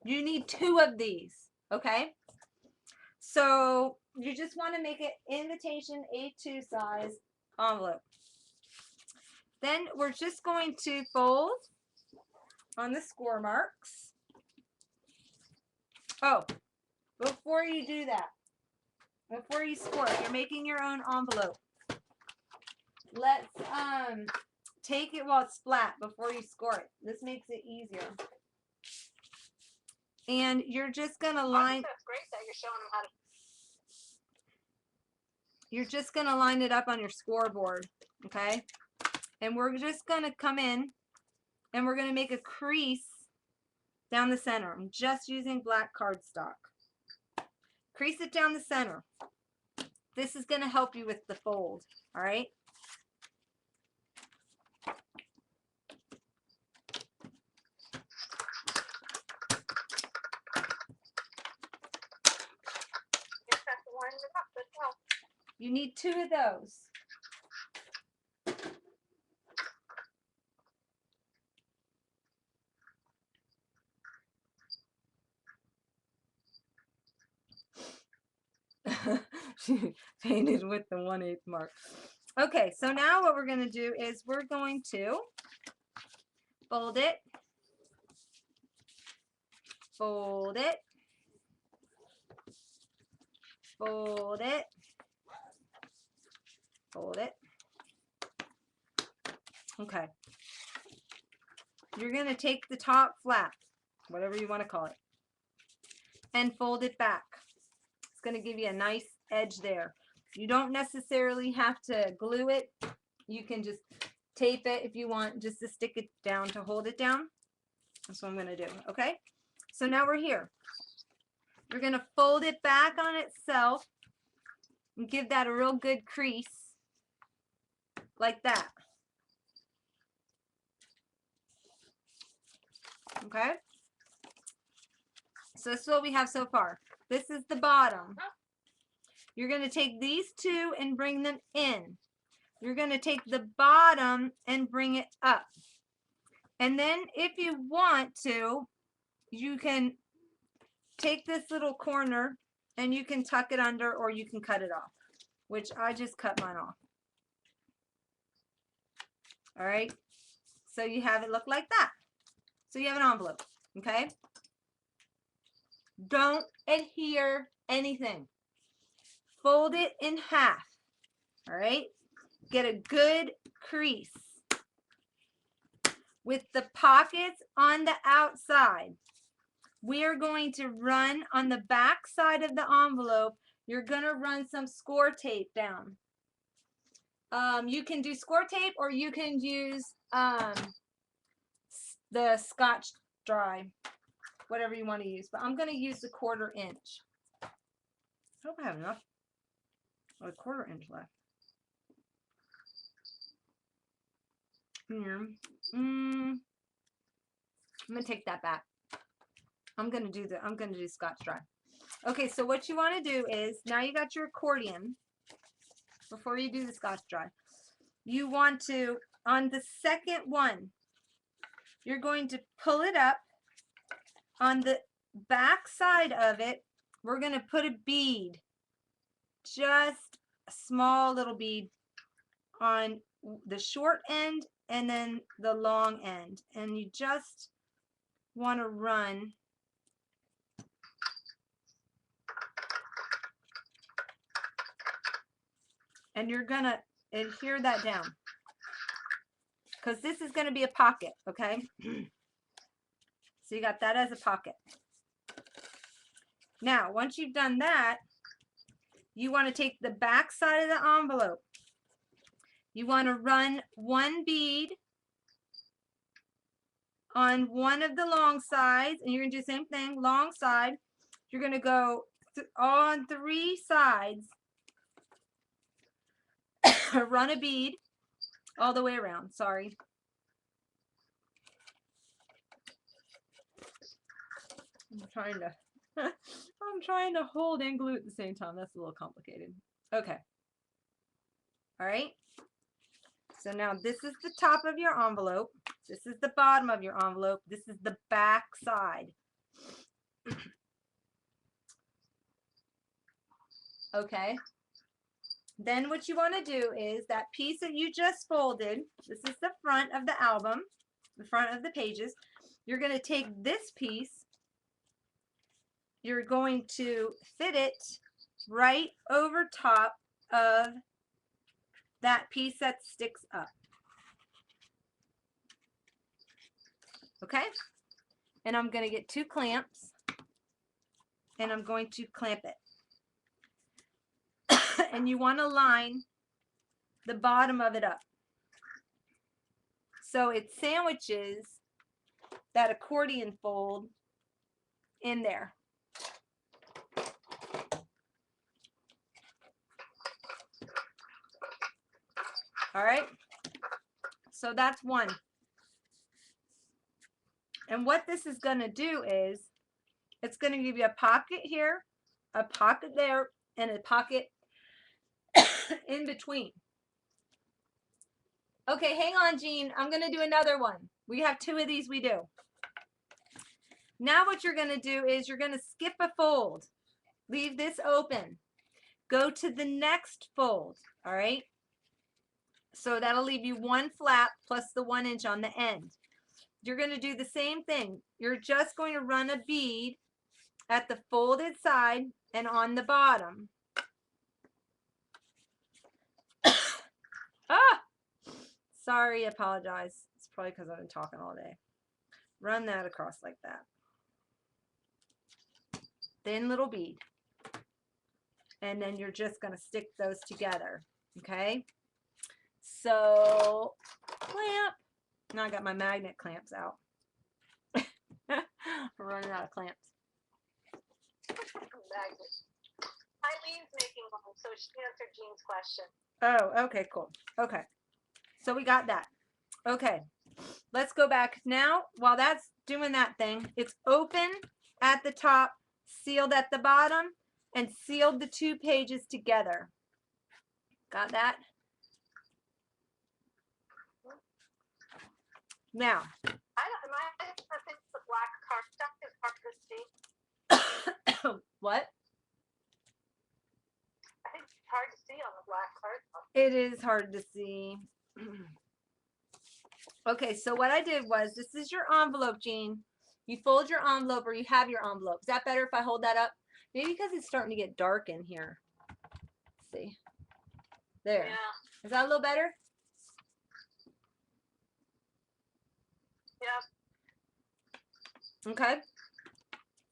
Speaker 1: You need 2 of these. Okay. So you just want to make an invitation A2 size envelope. Then we're just going to fold on the score marks. Oh, before you do that, before you score, if you're making your own envelope, let's take it while it's flat before you score it. This makes it easier. And you're just gonna line.
Speaker 2: That's great that you're showing them how to.
Speaker 1: You're just gonna line it up on your scoreboard, okay? And we're just gonna come in, and we're gonna make a crease down the center. I'm just using black cardstock. Crease it down the center. This is gonna help you with the fold, all right? need 2 of those. She painted with the 1/8 mark. Okay, so now what we're going to do is we're going to fold it, fold it, fold it, fold it. Okay. You're going to take the top flap, whatever you want to call it, and fold it back. It's going to give you a nice edge there. You don't necessarily have to glue it. You can just tape it if you want, just to stick it down to hold it down. That's what I'm going to do. Okay. So now we're here. You're going to fold it back on itself and give that a real good crease like that. Okay. So this is what we have so far. This is the bottom. You're going to take these 2 and bring them in. You're going to take the bottom and bring it up. And then if you want to, you can take this little corner and you can tuck it under, or you can cut it off, which I just cut mine off. All right. So you have it look like that. So you have an envelope. Okay. Don't adhere anything. Fold it in half. All right. Get a good crease with the pockets on the outside. We are going to run on the back side of the envelope. You're going to run some score tape down. You can do score tape, or you can use the Scotch dry, whatever you want to use. But I'm going to use the 1/4 inch. I hope I have enough. A 1/4 inch left. Here. I'm gonna take that back. I'm gonna do Scotch dry. Okay, so what you want to do is, now you got your accordion. Before you do the Scotch dry, you want to, on the second one, you're going to pull it up. On the back side of it, we're going to put a bead, just a small little bead, on the short end and then the long end, and you just want to run and you're going to adhere that down, because this is going to be a pocket. Okay. So you got that as a pocket. Now once you've done that, you want to take the back side of the envelope. You want to run one bead on one of the long sides, and you're going to do the same thing, long side. You're going to go on 3 sides, run a bead all the way around. Sorry. I'm trying to hold and glue at the same time. That's a little complicated. Okay. All right. So now this is the top of your envelope. This is the bottom of your envelope. This is the back side. Okay. Then what you want to do is that piece that you just folded, this is the front of the album, the front of the pages. You're going to take this piece, you're going to fit it right over top of that piece that sticks up. Okay? And I'm going to get 2 clamps and I'm going to clamp it. And you want to line the bottom of it up so it sandwiches that accordion fold in there. All right, so that's one. And what this is going to do is, it's going to give you a pocket here, a pocket there, and a pocket in between. Okay, hang on, Jean. I'm going to do another one. We have 2 of these we do. Now what you're going to do is you're going to skip a fold. Leave this open. Go to the next fold, all right? So that'll leave you 1 flap plus the 1 inch on the end. You're going to do the same thing. You're just going to run a bead at the folded side and on the bottom. Ah! Sorry, apologize. It's probably because I've been talking all day. Run that across like that. Thin little bead. And then you're just going to stick those together. Okay? So, clamp. Now I got my magnet clamps out. We're running out of clamps.
Speaker 2: Eileen's making one, so she answered Jean's question.
Speaker 1: Oh, okay, cool. Okay. So we got that. Okay. Let's go back now. While that's doing that thing, it's open at the top, sealed at the bottom, and sealed the 2 pages together. Got that? Now.
Speaker 2: Am I think the black cardstock is hard to see?
Speaker 1: What?
Speaker 2: I think it's hard to see on the black cardstock.
Speaker 1: It is hard to see. Okay, so what I did was, this is your envelope, Jean. You fold your envelope, or you have your envelope. Is that better if I hold that up? Maybe because it's starting to get dark in here. Let's see. There.
Speaker 2: Yeah.
Speaker 1: Is that a little better?
Speaker 2: Yeah.
Speaker 1: Okay.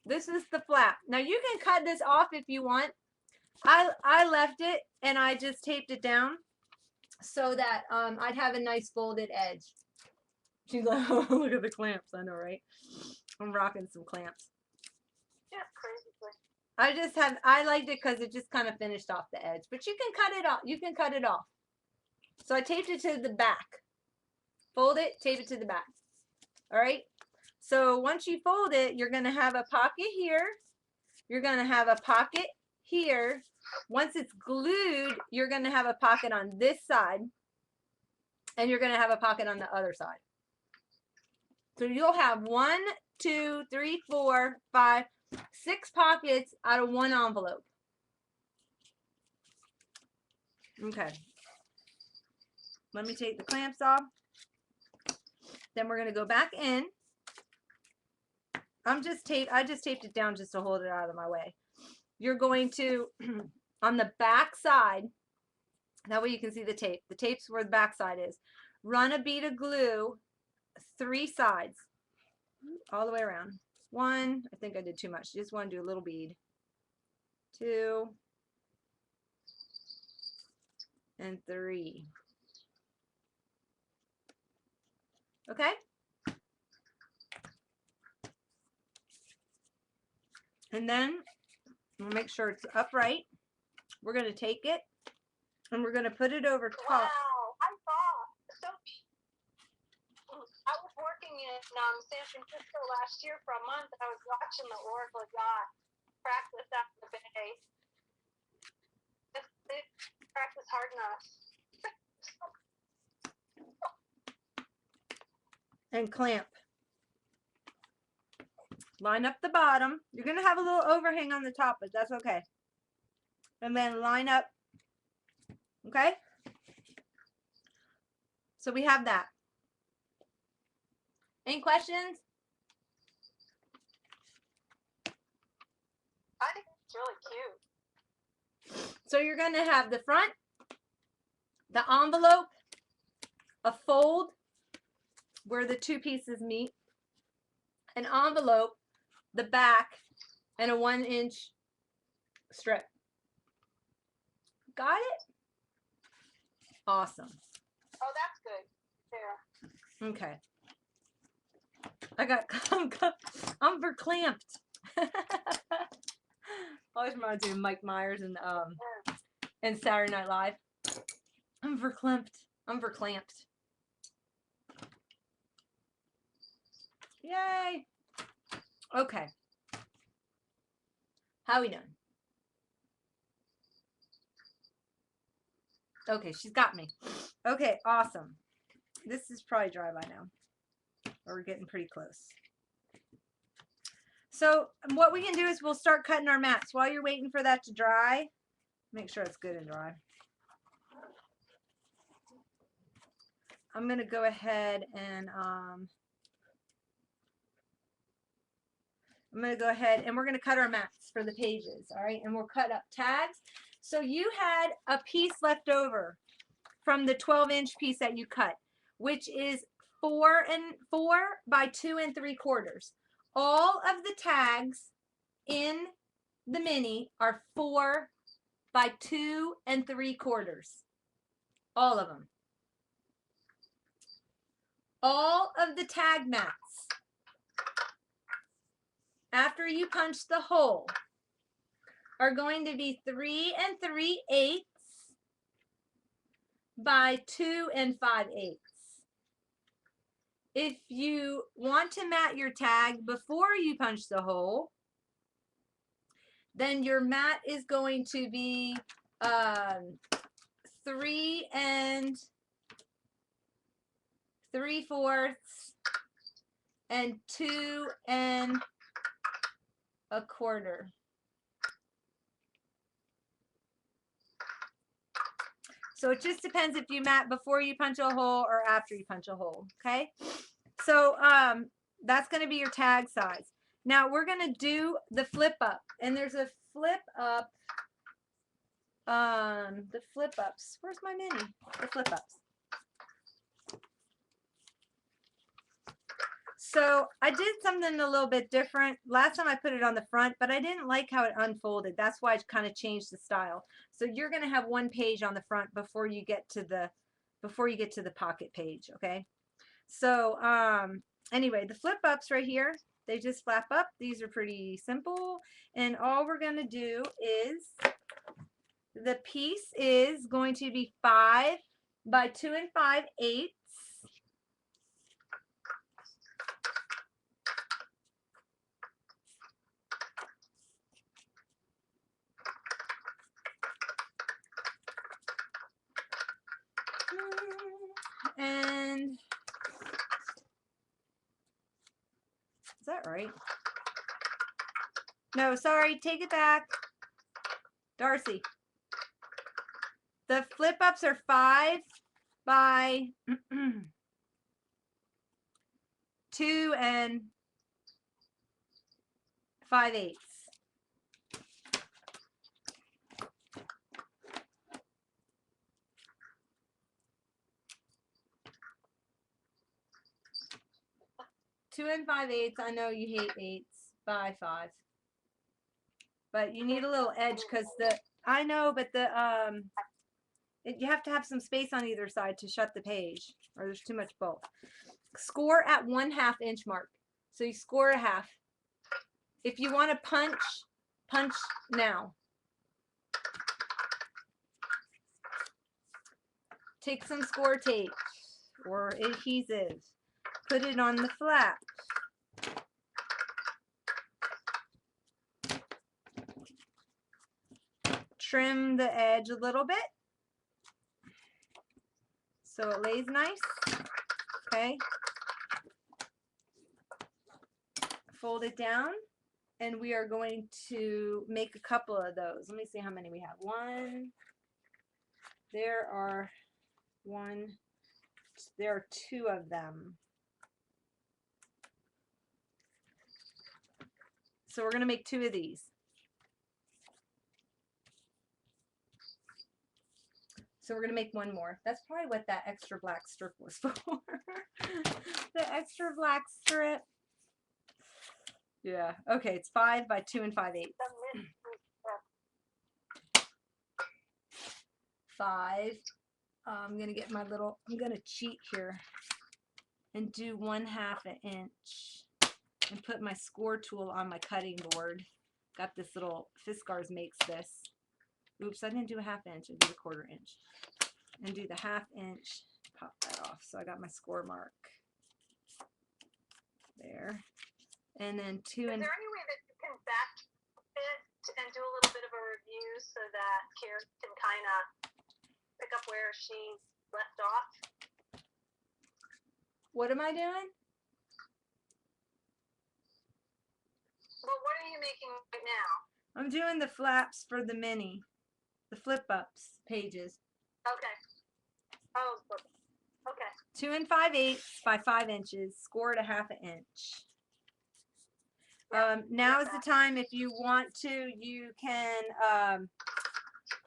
Speaker 1: This is the flap. Now you can cut this off if you want. I left it and I just taped it down so that I'd have a nice folded edge. She's like, oh, look at the clamps. I know, right? I'm rocking some clamps.
Speaker 2: Yeah, crazy.
Speaker 1: I liked it because it just kind of finished off the edge. But you can cut it off. You can cut it off. So I taped it to the back. Fold it, tape it to the back. All right. So once you fold it, you're going to have a pocket here. You're going to have a pocket here. Once it's glued, you're going to have a pocket on this side. And you're going to have a pocket on the other side. So you'll have 1, 2, 3, 4, 5, 6 pockets out of 1 envelope. Okay. Let me take the clamps off. Then we're going to go back in. I just taped it down just to hold it out of my way. You're going to, on the back side, that way you can see the tape. The tape's where the back side is. Run a bead of glue 3 sides, all the way around. 1, I think I did too much. Just want to do a little bead. 2, and 3. Okay? And then we'll make sure it's upright. We're going to take it and we're going to put it over top.
Speaker 2: Wow, I saw. So I was working in San Francisco last year for a month. I was watching the Oracle yacht practice out in the bay. They practice hard enough.
Speaker 1: And clamp. Line up the bottom. You're going to have a little overhang on the top, but that's okay. And then line up. Okay? So we have that. Any questions?
Speaker 2: I think it's really cute.
Speaker 1: So you're going to have the front, the envelope, a fold where the 2 pieces meet, an envelope, the back, and a 1-inch strip. Got it? Awesome.
Speaker 2: Oh, that's good. There.
Speaker 1: Okay. I'm verklamped. Always reminds me of Mike Myers and Saturday Night Live. I'm verklamped. I'm verklamped. Yay. Okay. How we doing? Okay, she's got me. Okay, awesome. This is probably dry by now. Or we're getting pretty close. So what we can do is we'll start cutting our mats. While you're waiting for that to dry, make sure it's good and dry. I'm going to go ahead and we're going to cut our mats for the pages, all right? And we'll cut up tags. So you had a piece left over from the 12-inch piece that you cut, which is 4 by 2 3/4. All of the tags in the mini are 4 by 2 3/4. All of them. All of the tag mats, after you punch the hole, are going to be 3 3/8 by 2 5/8. If you want to mat your tag before you punch the hole, then your mat is going to be 3 3/4 and 2 1/4. So it just depends if you mat before you punch a hole or after you punch a hole, okay? So that's going to be your tag size. Now we're going to do the flip up, and there's a flip up, the flip ups. Where's my mini? The flip ups. So I did something a little bit different. Last time I put it on the front, but I didn't like how it unfolded. That's why I kind of changed the style. So you're going to have one page on the front before you get to the pocket page, okay? So anyway, the flip ups right here, they just flap up. These are pretty simple, and all we're going to do is the piece is going to be 5 by 2 5/8. And is that right? No, sorry, take it back. Darcy. The flip ups are 5 by 2 5/8. Two and 5/8. I know you hate 8s by 5, but you need a little edge because I know, but you have to have some space on either side to shut the page, or there's too much bulk. Score at 1/2 inch mark. So you score a half. If you want to punch now. Take some score tape or adhesive. Put it on the flap. Trim the edge a little bit so it lays nice. Okay. Fold it down, and we are going to make a couple of those. Let me see how many we have. There are 2 of them. So we're going to make 2 of these. So we're going to make 1 more. That's probably what that extra black strip was for. The extra black strip. Yeah. Okay, it's 5 by 2 5/8. 5. I'm going to get my little, I'm going to cheat here and do 1/2 inch and put my score tool on my cutting board. Got this little, Fiskars makes this. Oops, I didn't do a 1/2 inch. I did a 1/4 inch. And do the 1/2 inch, pop that off. So I got my score mark there. And then 2 and...
Speaker 2: Is there any way that you can back it and do a little bit of a review so that Karen can kind of pick up where she left off.
Speaker 1: What am I doing?
Speaker 2: Well, what are you making right now?
Speaker 1: I'm doing the flaps for the mini, the flip ups pages.
Speaker 2: Okay. Oh, okay.
Speaker 1: 2 5/8 by 5 inches, scored a 1/2 inch. Now is the time, if you want to, you can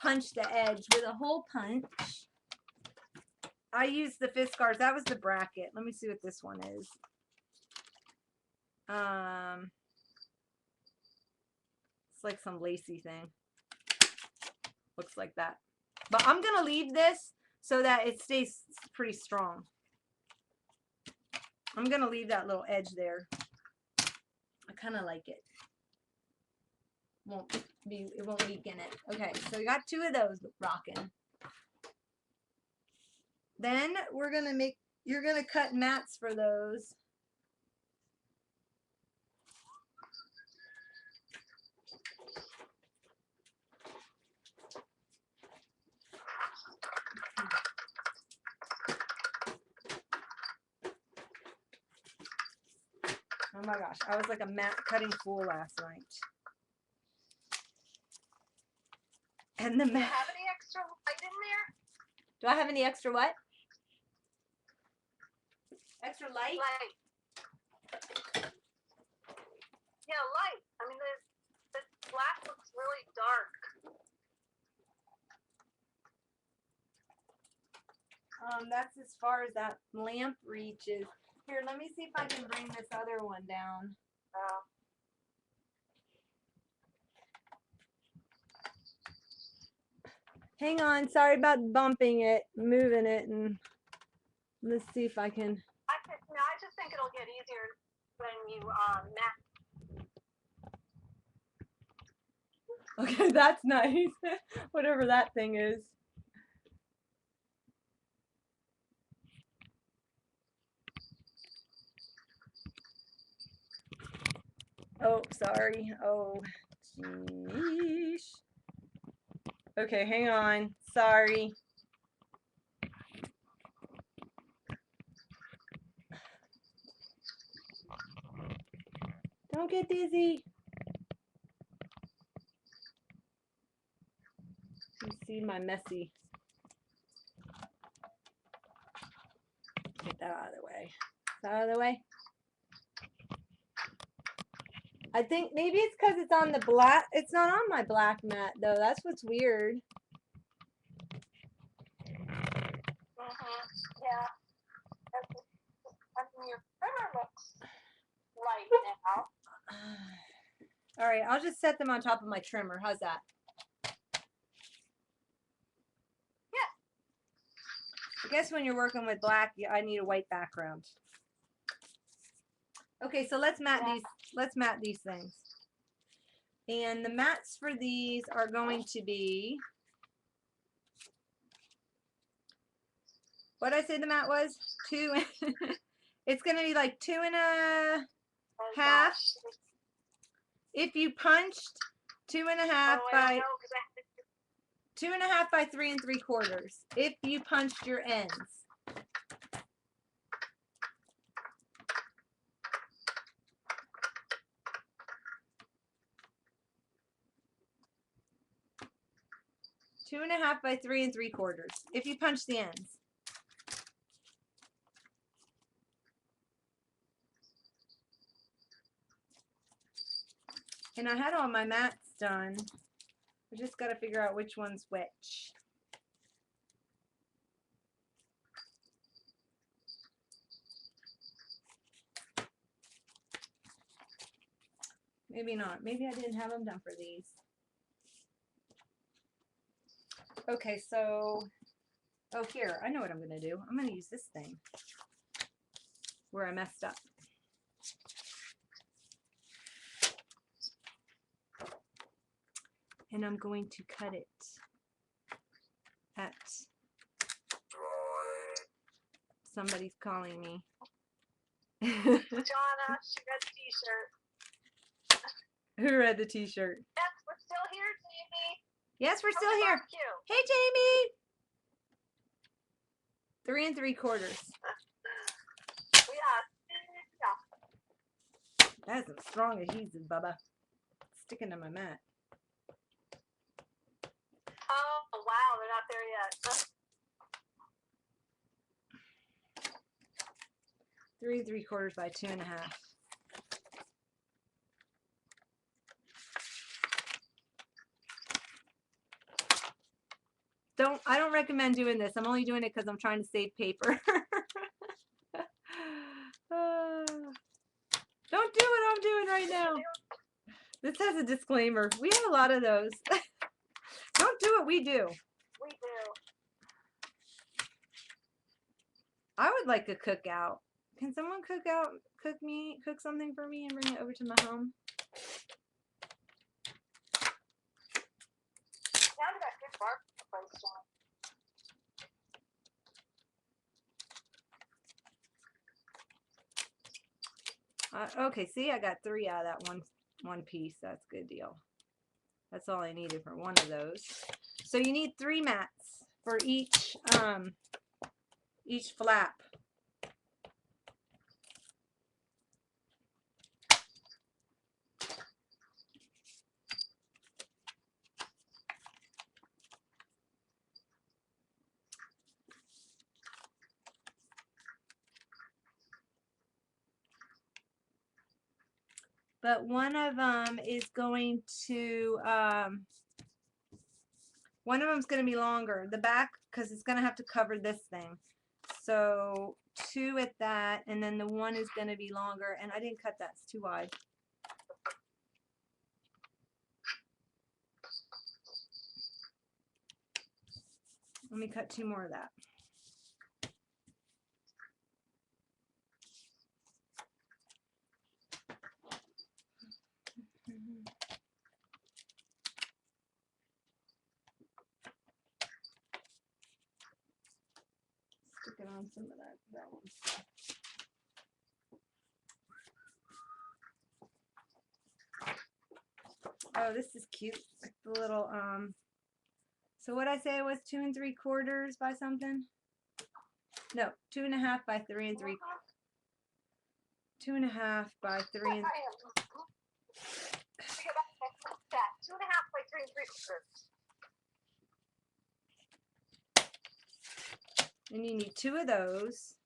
Speaker 1: punch the edge with a hole punch. I used the Fiskars. That was the bracket. Let me see what this one is. It's like some lacy thing. Looks like that. But I'm going to leave this so that it stays pretty strong. I'm going to leave that little edge there. I kind of like it. It won't leak in it. Okay, so we got 2 of those rocking. Then we're going to you're going to cut mats for those. Oh my gosh, I was like a mat cutting fool last night. And the mat.
Speaker 2: Do you have any extra light in there?
Speaker 1: Do I have any extra what? Extra light?
Speaker 2: Light. Yeah, light. I mean, the black looks really dark.
Speaker 1: That's as far as that lamp reaches. Here, let me see if I can bring this other one down. Hang on, sorry about bumping it, moving it, and let's see if I can.
Speaker 2: I just think it'll get easier when you mat.
Speaker 1: Okay, that's nice. Whatever that thing is. Oh, sorry. Oh, jeez. Okay, hang on. Sorry. Don't get dizzy. You see my messy. Get that out of the way. Is that out of the way? I think maybe it's because it's on the black. It's not on my black mat though. That's what's weird.
Speaker 2: Yeah. I mean, your trimmer looks light now.
Speaker 1: All right, I'll just set them on top of my trimmer. How's that?
Speaker 2: Yeah.
Speaker 1: I guess when you're working with black, I need a white background. Okay, so let's mat these. Let's mat these things. And the mats for these are going to be. What did I say the mat was? 2. It's going to be like 2 1/2. If you punched 2 1/2 by 2 1/2 by 3 3/4. If you punched your ends. Two and a half by 3 3/4. If you punch the ends. And I had all my mats done. I just got to figure out which one's which. Maybe not. Maybe I didn't have them done for these. Okay, so, oh here, I know what I'm going to do. I'm going to use this thing where I messed up. And I'm going to cut it at, somebody's calling me.
Speaker 2: Jonna, she got a t-shirt.
Speaker 1: Who read the t-shirt?
Speaker 2: Yes, we're still here, Jamie.
Speaker 1: Yes, we're still here.
Speaker 2: You.
Speaker 1: Hey, Jamie. 3 3/4.
Speaker 2: Yeah.
Speaker 1: That's some strong adhesive, Bubba. Sticking to my mat.
Speaker 2: Oh, wow, they're not there yet.
Speaker 1: 3 3/4 by 2.5. I don't recommend doing this. I'm only doing it because I'm trying to save paper. Don't do what I'm doing right now. This has a disclaimer. We have a lot of those. Don't do what we do.
Speaker 2: We do.
Speaker 1: I would like a cookout. Can someone cook something for me and bring it over to my home?
Speaker 2: Now we got good barbecue place, John.
Speaker 1: Okay, see, I got 3 out of that one piece. That's a good deal. That's all I needed for one of those. So you need 3 mats for each flap. But one of them is going to, one of them's going to be longer. The back, because it's going to have to cover this thing. So 2 at that, and then the one is going to be longer. And I didn't cut that. It's too wide. Let me cut 2 more of that. Stick it on some of that one. Oh, this is cute. The little so what I say it was 2 3/4 by something? No, 2.5 by 3 3. 2.5 by 3 and.
Speaker 2: 2.5 by 3 3/4.
Speaker 1: And you need 2 of those.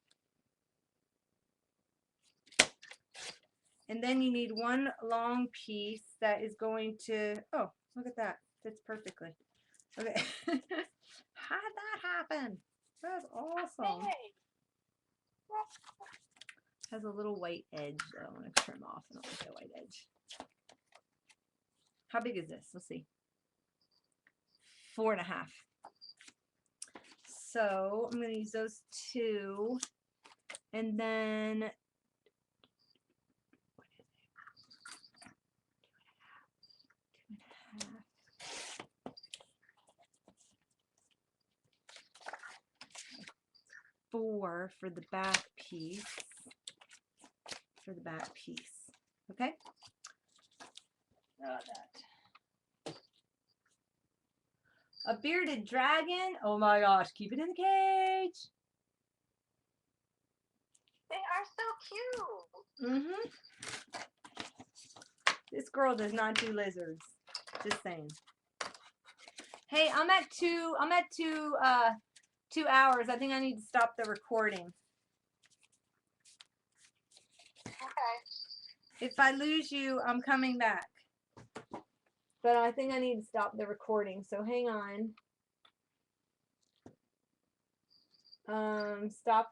Speaker 1: And then you need 1 long piece that is going to, oh, look at that. Fits perfectly. Okay. How did that happen? That's awesome. Has a little white edge that I want to trim off. I don't like that white edge. How big is this? Let's see. 4.5. So I'm going to use those 2. And then 4 for the back piece. Okay? That. A bearded dragon. Oh my gosh, keep it in the cage.
Speaker 2: They are so cute.
Speaker 1: This girl does not do lizards. Just saying. Hey, I'm at 2 hours. I think I need to stop the recording.
Speaker 2: Okay.
Speaker 1: If I lose you, I'm coming back. But I think I need to stop the recording. So hang on. Stop